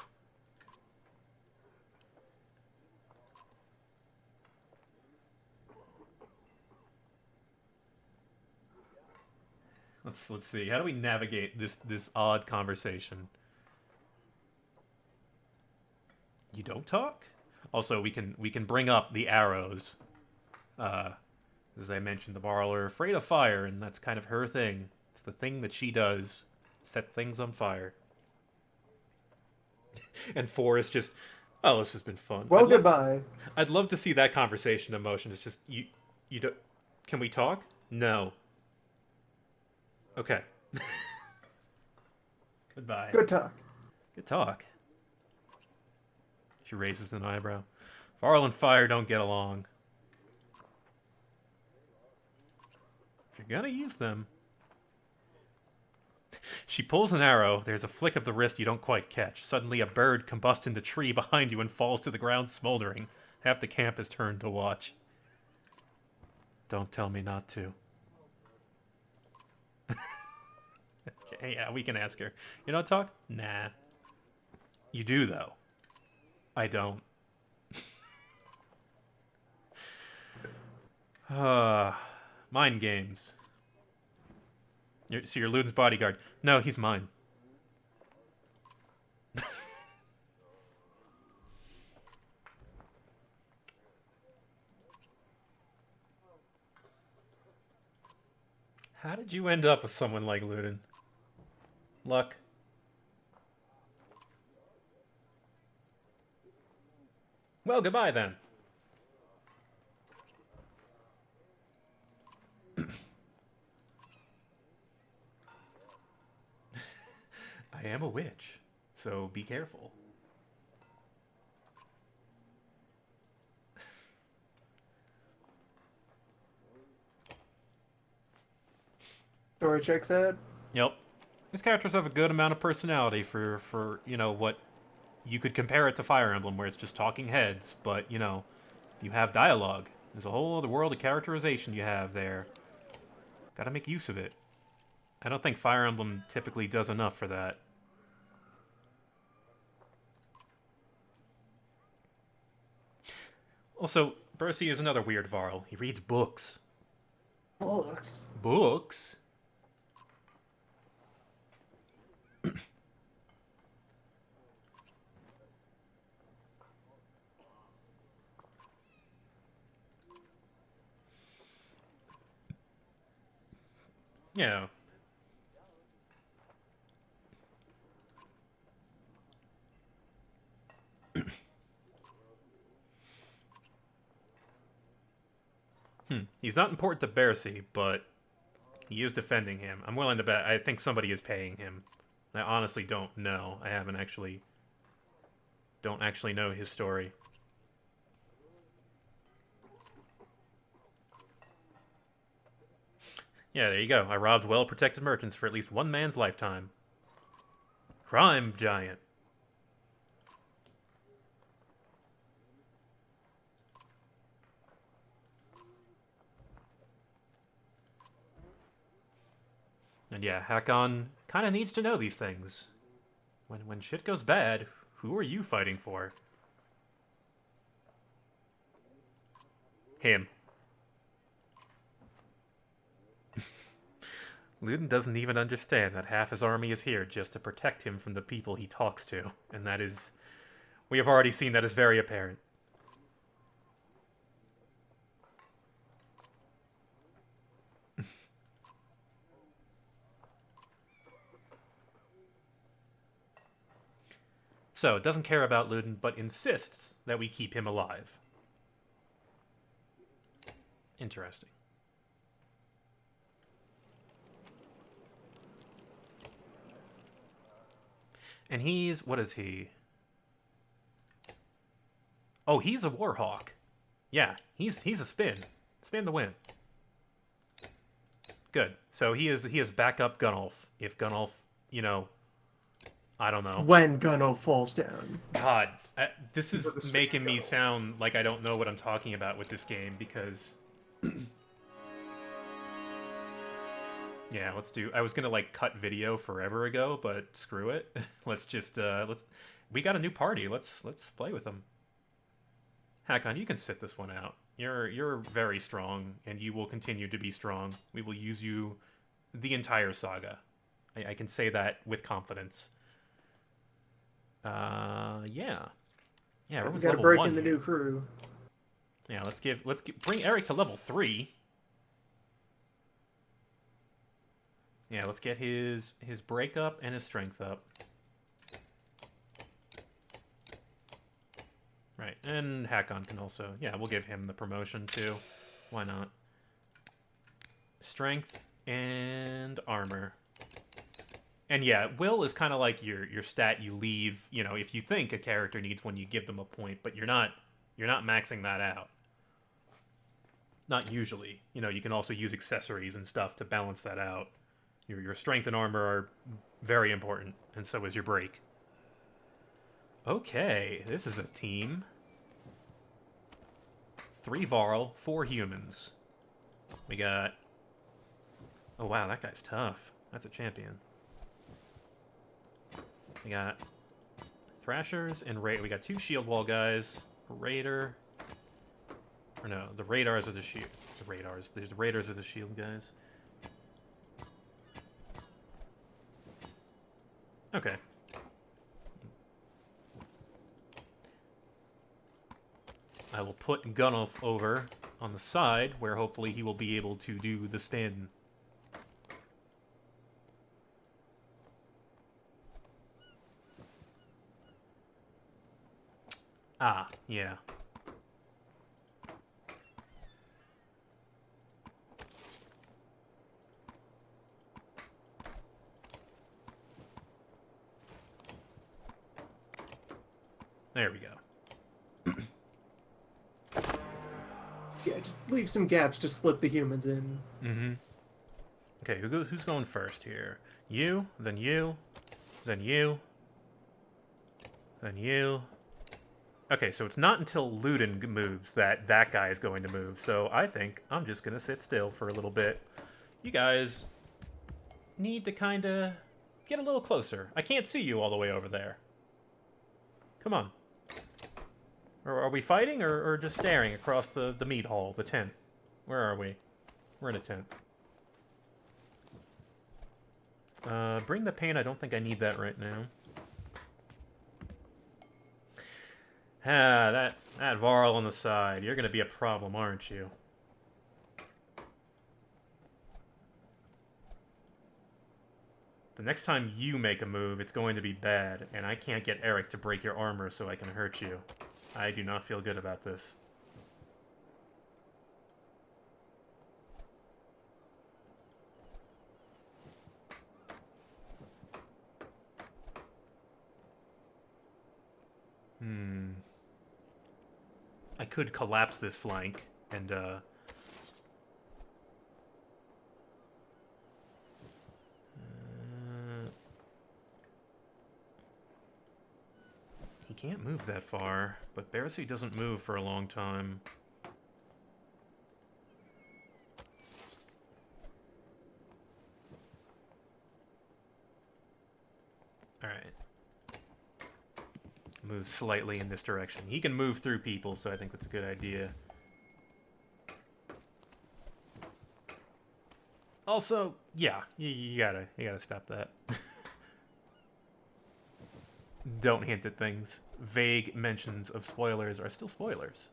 A: Let's see. How do we navigate this odd conversation? You don't talk? Also, we can bring up the arrows. As I mentioned, the Varl are afraid of fire, and that's kind of her thing. It's the thing that she does. Set things on fire. And 4 is just, oh, this has been fun.
B: Well, goodbye.
A: I'd love to see that conversation emotion. It's just, you don't... Can we talk? No. Okay. Goodbye.
B: Good talk.
A: Good talk. She raises an eyebrow. Varl and fire don't get along. If you're gonna use them... She pulls an arrow. There's a flick of the wrist you don't quite catch. Suddenly a bird combusts in the tree behind you and falls to the ground smoldering. Half the camp is turned to watch. Don't tell me not to. Okay, yeah, we can ask her. You don't talk? Nah. You do, though. I don't. Mind games. So you're Ludin's bodyguard. No, he's mine. How did you end up with someone like Ludin? Luck. Well, goodbye then. I am a witch, so be careful.
B: Story checks out.
A: Yep. These characters have a good amount of personality for you know, what you could compare it to Fire Emblem, where it's just talking heads, but, you know, you have dialogue. There's a whole other world of characterization you have there. Gotta make use of it. I don't think Fire Emblem typically does enough for that. Also, Bercy is another weird Varl. He reads books.
B: Books.
A: Books? Yeah. He's not important to Bercy, but he is defending him. I'm willing to bet. I think somebody is paying him. I honestly don't know. I don't actually know his story. Yeah, there you go. I robbed well-protected merchants for at least one man's lifetime. Crime giant. And yeah, Hakon kind of needs to know these things. When shit goes bad, who are you fighting for? Him. Ludin doesn't even understand that half his army is here just to protect him from the people he talks to. And that is... We have already seen that is very apparent. So, it doesn't care about Ludin, but insists that we keep him alive. Interesting. And he's... What is he? Oh, he's a Warhawk. Yeah, he's a spin. Spin the win. Good. So he is backup Gunnulf. If Gunnulf, you know... I don't know.
B: When Gunno falls down.
A: God, this is making me sound like I don't know what I'm talking about with this game, because... Yeah, let's do... I was gonna, like, cut video forever ago, but screw it. Let's just, we got a new party. Let's play with them. Hakon, you can sit this one out. You're very strong, and you will continue to be strong. We will use you the entire saga. I can say that with confidence. Yeah. Yeah, everyone's
B: Gotta
A: level
B: break
A: 1
B: in the
A: here.
B: new crew.
A: Yeah, bring Eric to level 3. Yeah, let's get his break up and his strength up. Right, and Hakon can also... Yeah, we'll give him the promotion too. Why not? Strength and armor. And yeah, will is kind of like your stat you leave, you know, if you think a character needs one, you give them a point, but you're not maxing that out. Not usually. You know, you can also use accessories and stuff to balance that out. Your strength and armor are very important, and so is your break. Okay, this is a team. 3 Varl, 4 humans. We got... Oh wow, that guy's tough. That's a champion. We got Thrashers and we got 2 shield wall guys. A Raider. Or no, the Radars are the shield. The Radars. There's the Raiders are the shield guys. Okay. I will put Gunnulf over on the side, where hopefully he will be able to do the spin. Ah, yeah. There we go.
B: Yeah, just leave some gaps to slip the humans in.
A: Mm-hmm. Okay, who's going first here? You, then you, then you, Then you. Okay, so it's not until Ludin moves that that guy is going to move. So I think I'm just going to sit still for a little bit. You guys need to kind of get a little closer. I can't see you all the way over there. Come on. Or are we fighting or just staring across the meat hall, the tent? Where are we? We're in a tent. Bring the pain. I don't think I need that right now. Ah, that Varl on the side. You're gonna be a problem, aren't you? The next time you make a move, it's going to be bad, and I can't get Eric to break your armor so I can hurt you. I do not feel good about this. I could collapse this flank and he can't move that far, but Barassi doesn't move for a long time. Alright. Move slightly in this direction. He can move through people, so I think that's a good idea. Also, yeah, you gotta stop that. Don't hint at things. Vague mentions of spoilers are still spoilers.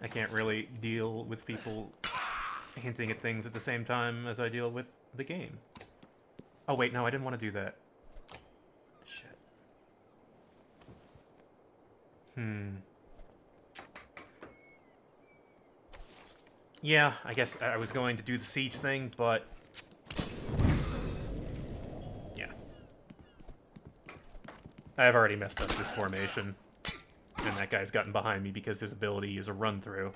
A: I can't really deal with people hinting at things at the same time as I deal with the game. Oh, wait, no, I didn't want to do that. Shit. Yeah, I guess I was going to do the siege thing, but... yeah. I've already messed up this formation. And that guy's gotten behind me because his ability is a run-through.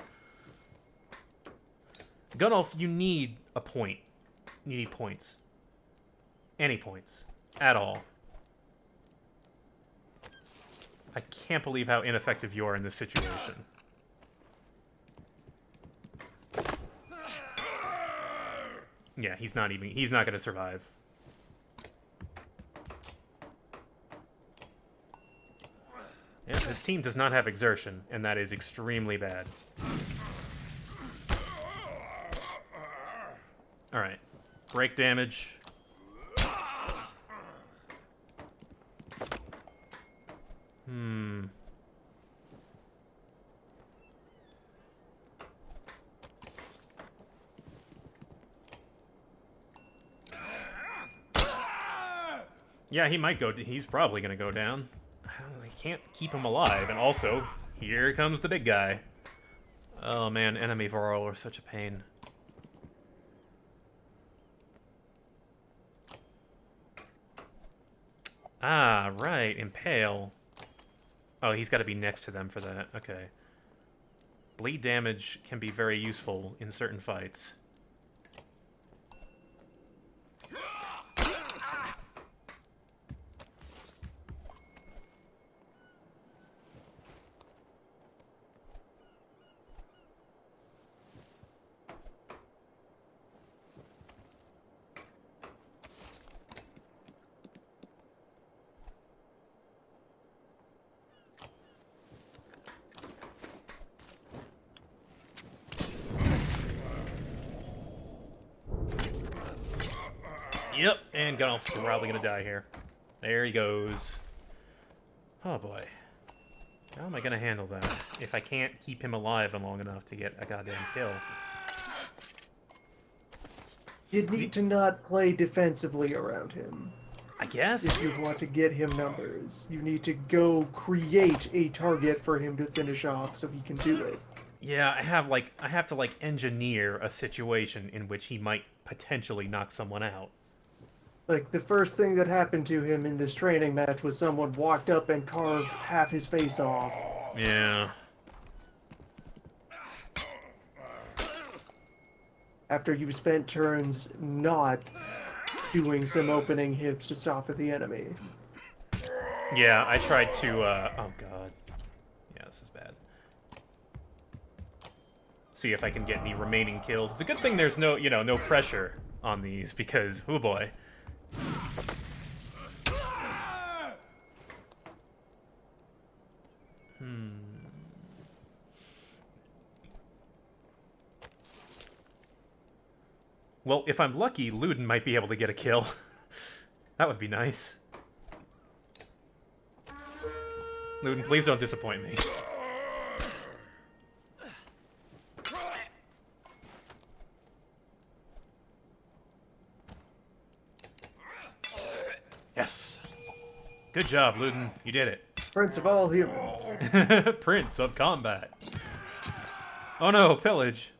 A: Gunnulf, you need a point. You need points. Any points. At all. I can't believe how ineffective you are in this situation. Yeah, he's not gonna survive. Yeah, this team does not have exertion, and that is extremely bad. Alright. Break damage. Yeah, he might go... he's probably gonna go down. I can't keep him alive, and also, here comes the big guy. Oh man, enemy Varl are such a pain. Ah, right, impale. Oh, he's got to be next to them for that. Okay. Bleed damage can be very useful in certain fights. Yep, and Gunnulf's probably gonna die here. There he goes. Oh boy. How am I gonna handle that if I can't keep him alive long enough to get a goddamn kill?
B: You'd need to not play defensively around him.
A: I guess?
B: If you want to get him numbers, you need to go create a target for him to finish off so he can do it.
A: Yeah, I have to engineer a situation in which he might potentially knock someone out.
B: Like, the first thing that happened to him in this training match was someone walked up and carved half his face off.
A: Yeah.
B: After you've spent turns not doing some opening hits to soften the enemy.
A: Yeah, I tried to, oh god. Yeah, this is bad. See if I can get any remaining kills. It's a good thing there's no, no pressure on these, because, oh boy. Well, if I'm lucky, Ludin might be able to get a kill. That would be nice. Ludin, please don't disappoint me. Yes. Good job, Ludin. You did it.
B: Prince of all humans.
A: Prince of combat. Oh no, pillage.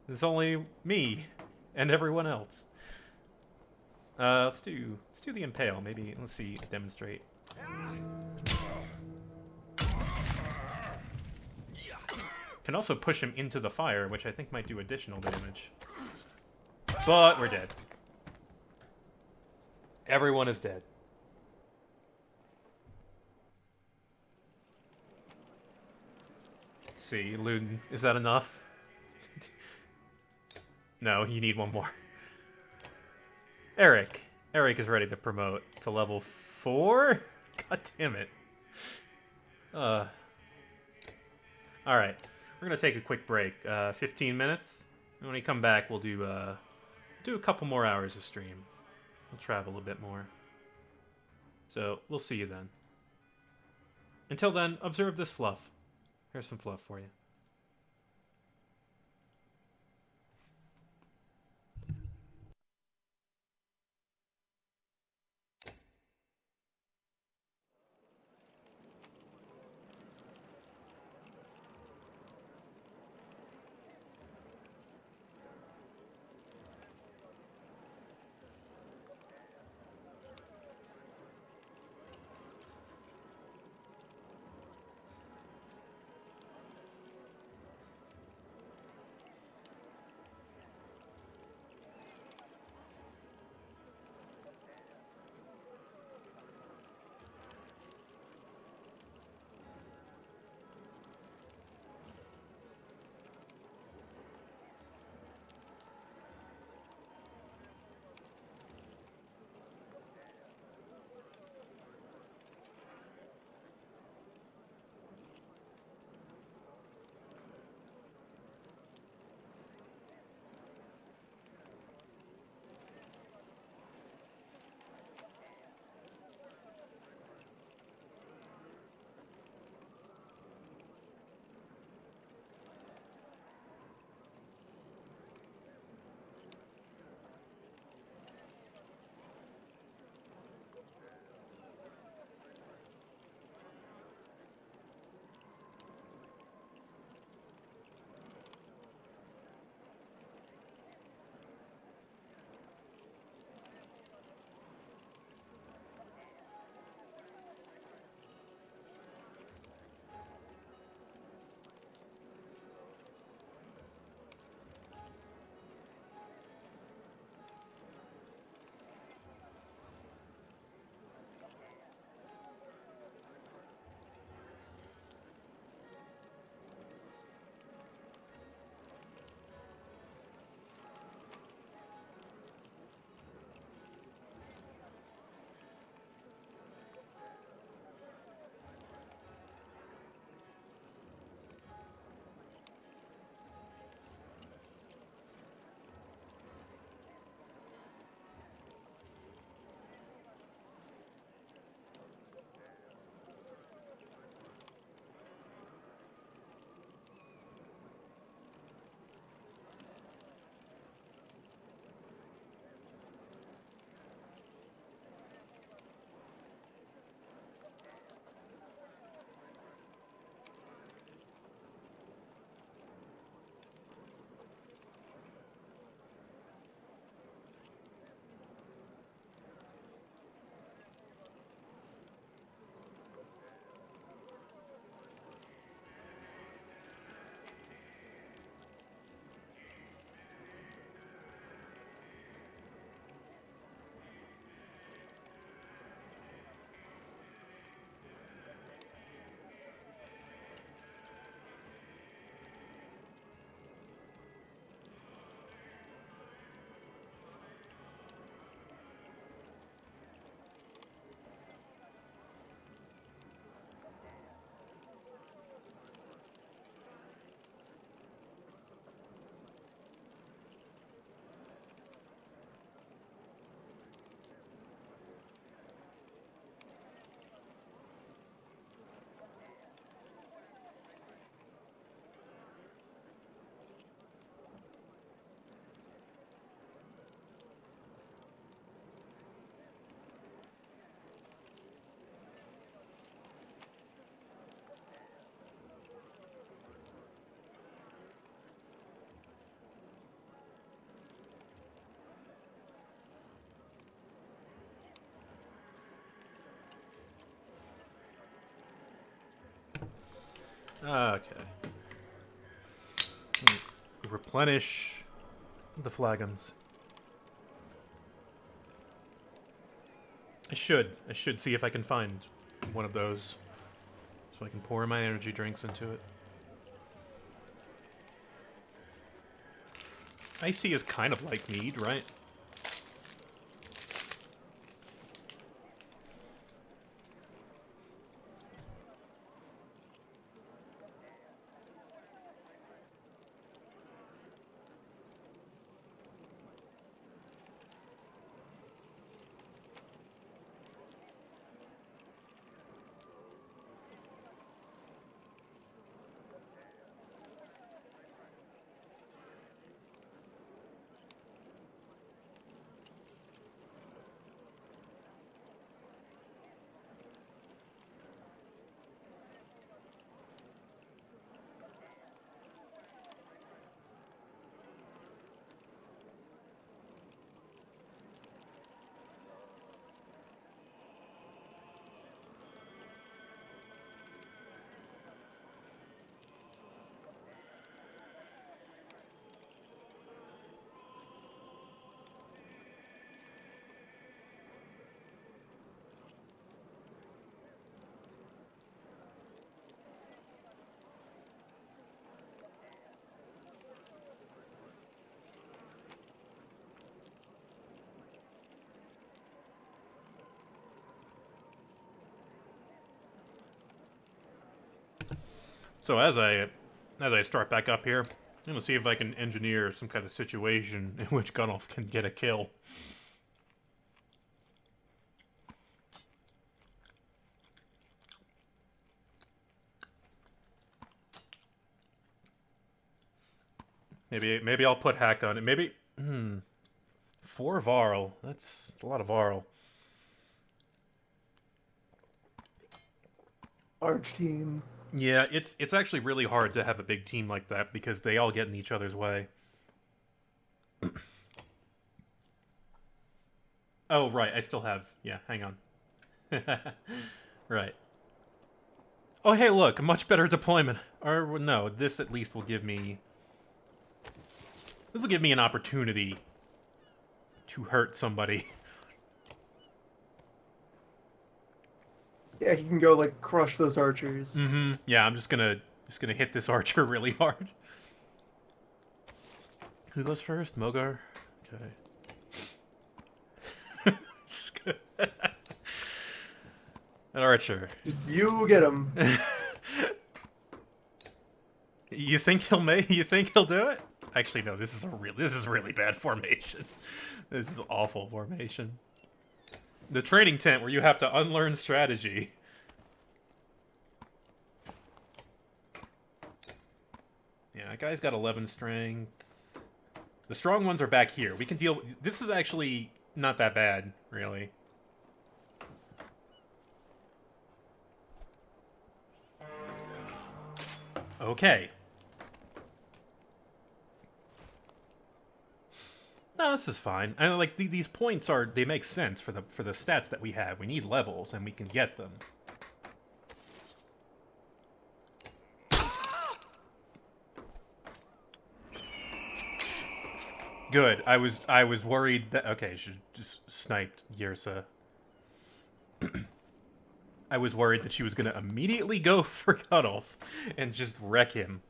A: It's only me and everyone else. Let's do the impale. Maybe let's see, demonstrate. Can also push him into the fire, which I think might do additional damage. But we're dead. Everyone is dead. Let's see, Ludin, is that enough? No, you need one more. Eric. Eric is ready to promote to level 4? God damn it. Alright. We're gonna take a quick break. 15 minutes. And when we come back, we'll do a couple more hours of stream. We'll travel a bit more. So, we'll see you then. Until then, observe this fluff. Here's some fluff for you. Okay. Replenish the flagons. I should see if I can find one of those so I can pour my energy drinks into it. Iced tea is kind of like mead, right? So as I start back up here, I'm gonna see if I can engineer some kind of situation in which Gunnulf can get a kill. Maybe I'll put hack on it. Maybe 4 Varl. That's a lot of Varl.
B: Large team.
A: Yeah, it's actually really hard to have a big team like that because they all get in each other's way. Oh, right, I still have... Yeah, hang on. Right. Oh, hey, look, a much better deployment. Or, no, this at least will give me... This will give me an opportunity to hurt somebody.
B: Yeah, he can go like crush those archers.
A: Mm-hmm. Yeah, I'm just gonna hit this archer really hard. Who goes first? Mogar? Okay. Just gonna... An archer.
B: You get him.
A: You think he'll do it? Actually, no. This is really bad formation. This is awful formation. The training tent where you have to unlearn strategy. Yeah, that guy's got 11 strength. The strong ones are back here. We can deal... This is actually not that bad, really. Okay. No, this is fine. I like these points are they make sense for the stats that we have. We need levels and we can get them. Good. I was worried that okay, she just sniped Yersa. I was worried that she was gonna immediately go for Cutoff and just wreck him.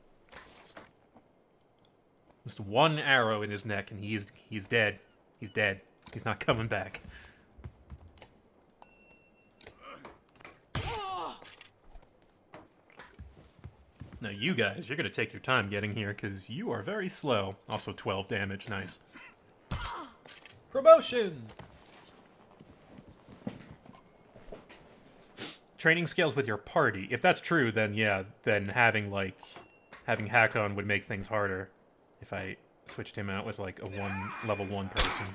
A: Just one arrow in his neck and he's dead. He's dead. He's not coming back. Now you guys, you're gonna take your time getting here because you are very slow. Also 12 damage, nice. Promotion! Training scales with your party. If that's true, then yeah, then having Hakon would make things harder. If I switched him out with like a level 1 person.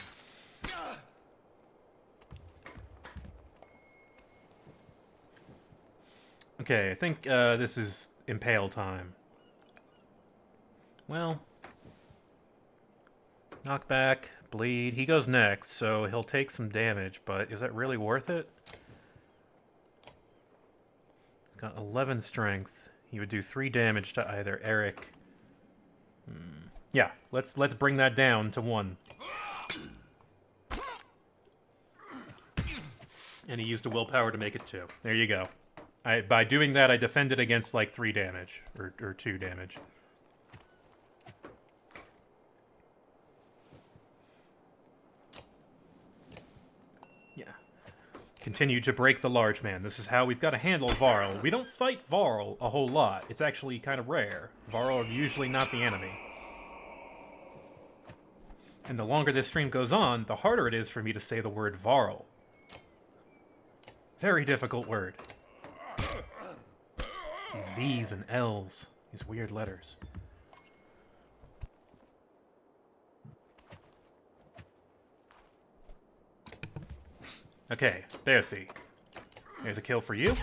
A: Okay, I think this is impale time. Well, knockback, bleed. He goes next, so he'll take some damage, but is that really worth it? He's got 11 strength. He would do 3 damage to either Eric. Yeah, let's bring that down to 1. And he used a willpower to make it 2. There you go. By doing that, I defended against like 3 damage or 2 damage. Yeah. Continue to break the large man. This is how we've got to handle Varl. We don't fight Varl a whole lot. It's actually kind of rare. Varl are usually not the enemy. And the longer this stream goes on, the harder it is for me to say the word Varl. Very difficult word. These V's and L's. These weird letters. Okay, Beosi. There's a kill for you.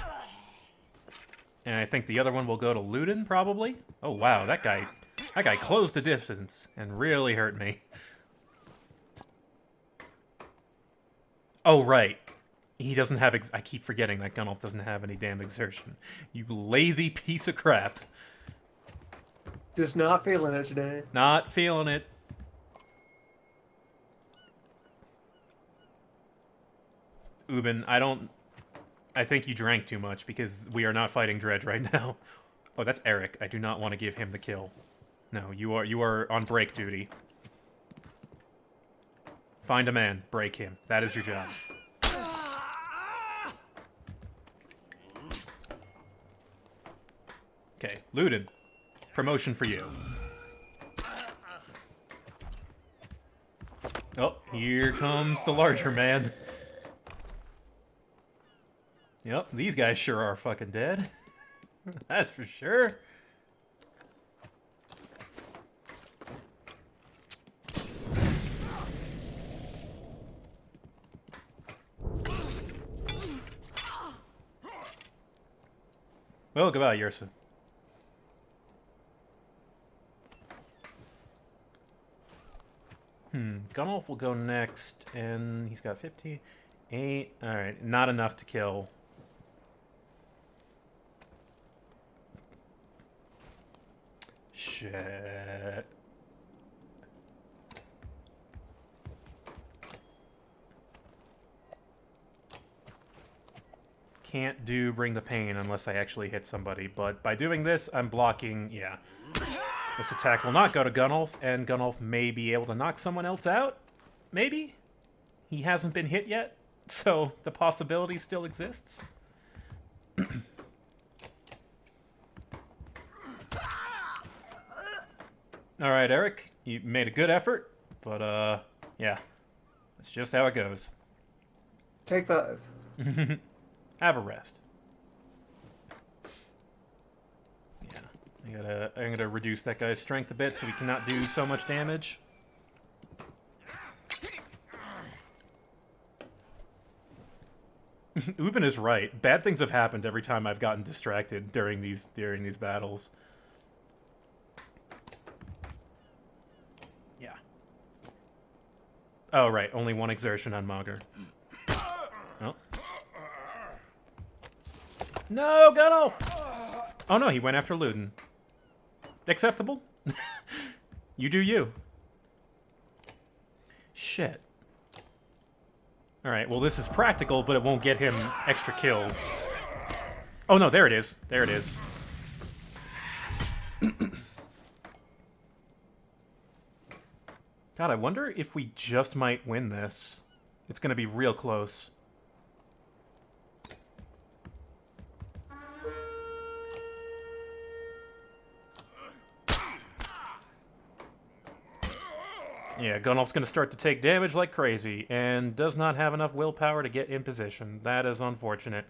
A: And I think the other one will go to Ludin, probably. Oh, wow, that guy closed the distance and really hurt me. Oh, right. He doesn't have... I keep forgetting that Gunnulf doesn't have any damn exertion. You lazy piece of crap.
B: Just not feeling it today.
A: Not feeling it. Ubin, I think you drank too much because we are not fighting Dredge right now. Oh, that's Eric. I do not want to give him the kill. No, you are on break duty. Find a man. Break him. That is your job. Okay, Ludin. Promotion for you. Oh, here comes the larger man. Yep, these guys sure are fucking dead. That's for sure. Well, goodbye, Yersa. Gunnulf will go next, and he's got 58. Alright, not enough to kill. Shit. Can't do Bring the Pain unless I actually hit somebody, but by doing this, I'm blocking, yeah. This attack will not go to Gunnulf, and Gunnulf may be able to knock someone else out? Maybe? He hasn't been hit yet, so the possibility still exists. Alright, Eric, you made a good effort, but, yeah. That's just how it goes.
B: Take 5.
A: Have a rest. Yeah, I'm gonna reduce that guy's strength a bit so he cannot do so much damage. Ubin is right. Bad things have happened every time I've gotten distracted during these battles. Yeah. Oh right, only 1 exertion on Maugre. Oh. No, Gunnulf! Oh no, he went after Ludin. Acceptable. You do you. Shit. Alright, well this is practical, but it won't get him extra kills. Oh no, there it is. There it is. God, I wonder if we just might win this. It's gonna be real close. Yeah, Gunnulf's going to start to take damage like crazy, and does not have enough willpower to get in position. That is unfortunate.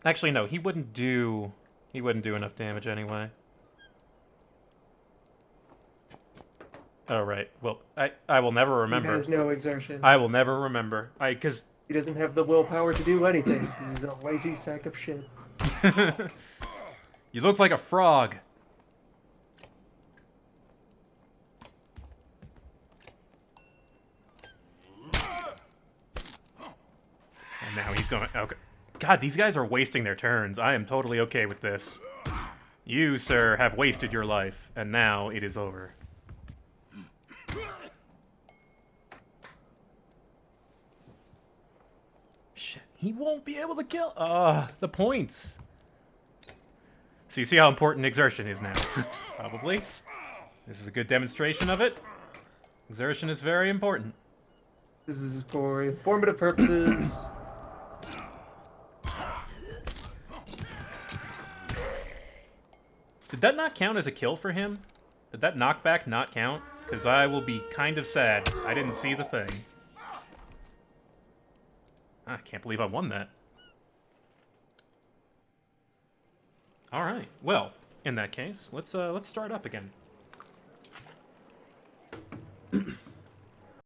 A: Actually, no, he wouldn't do enough damage anyway. Oh, right. Well, I will never remember.
B: He has no exertion.
A: I will never remember. Because...
B: He doesn't have the willpower to do anything. He's a lazy sack of shit.
A: You look like a frog. And now he's going... Okay. God, these guys are wasting their turns. I am totally okay with this. You, sir, have wasted your life, and now it is over. Shit, he won't be able to kill... the points. So you see how important exertion is now. Probably. This is a good demonstration of it. Exertion is very important.
B: This is for informative purposes.
A: Did that not count as a kill for him? Did that knockback not count? Because I will be kind of sad. I didn't see the thing. I can't believe I won that. All right. Well, in that case, let's start up again.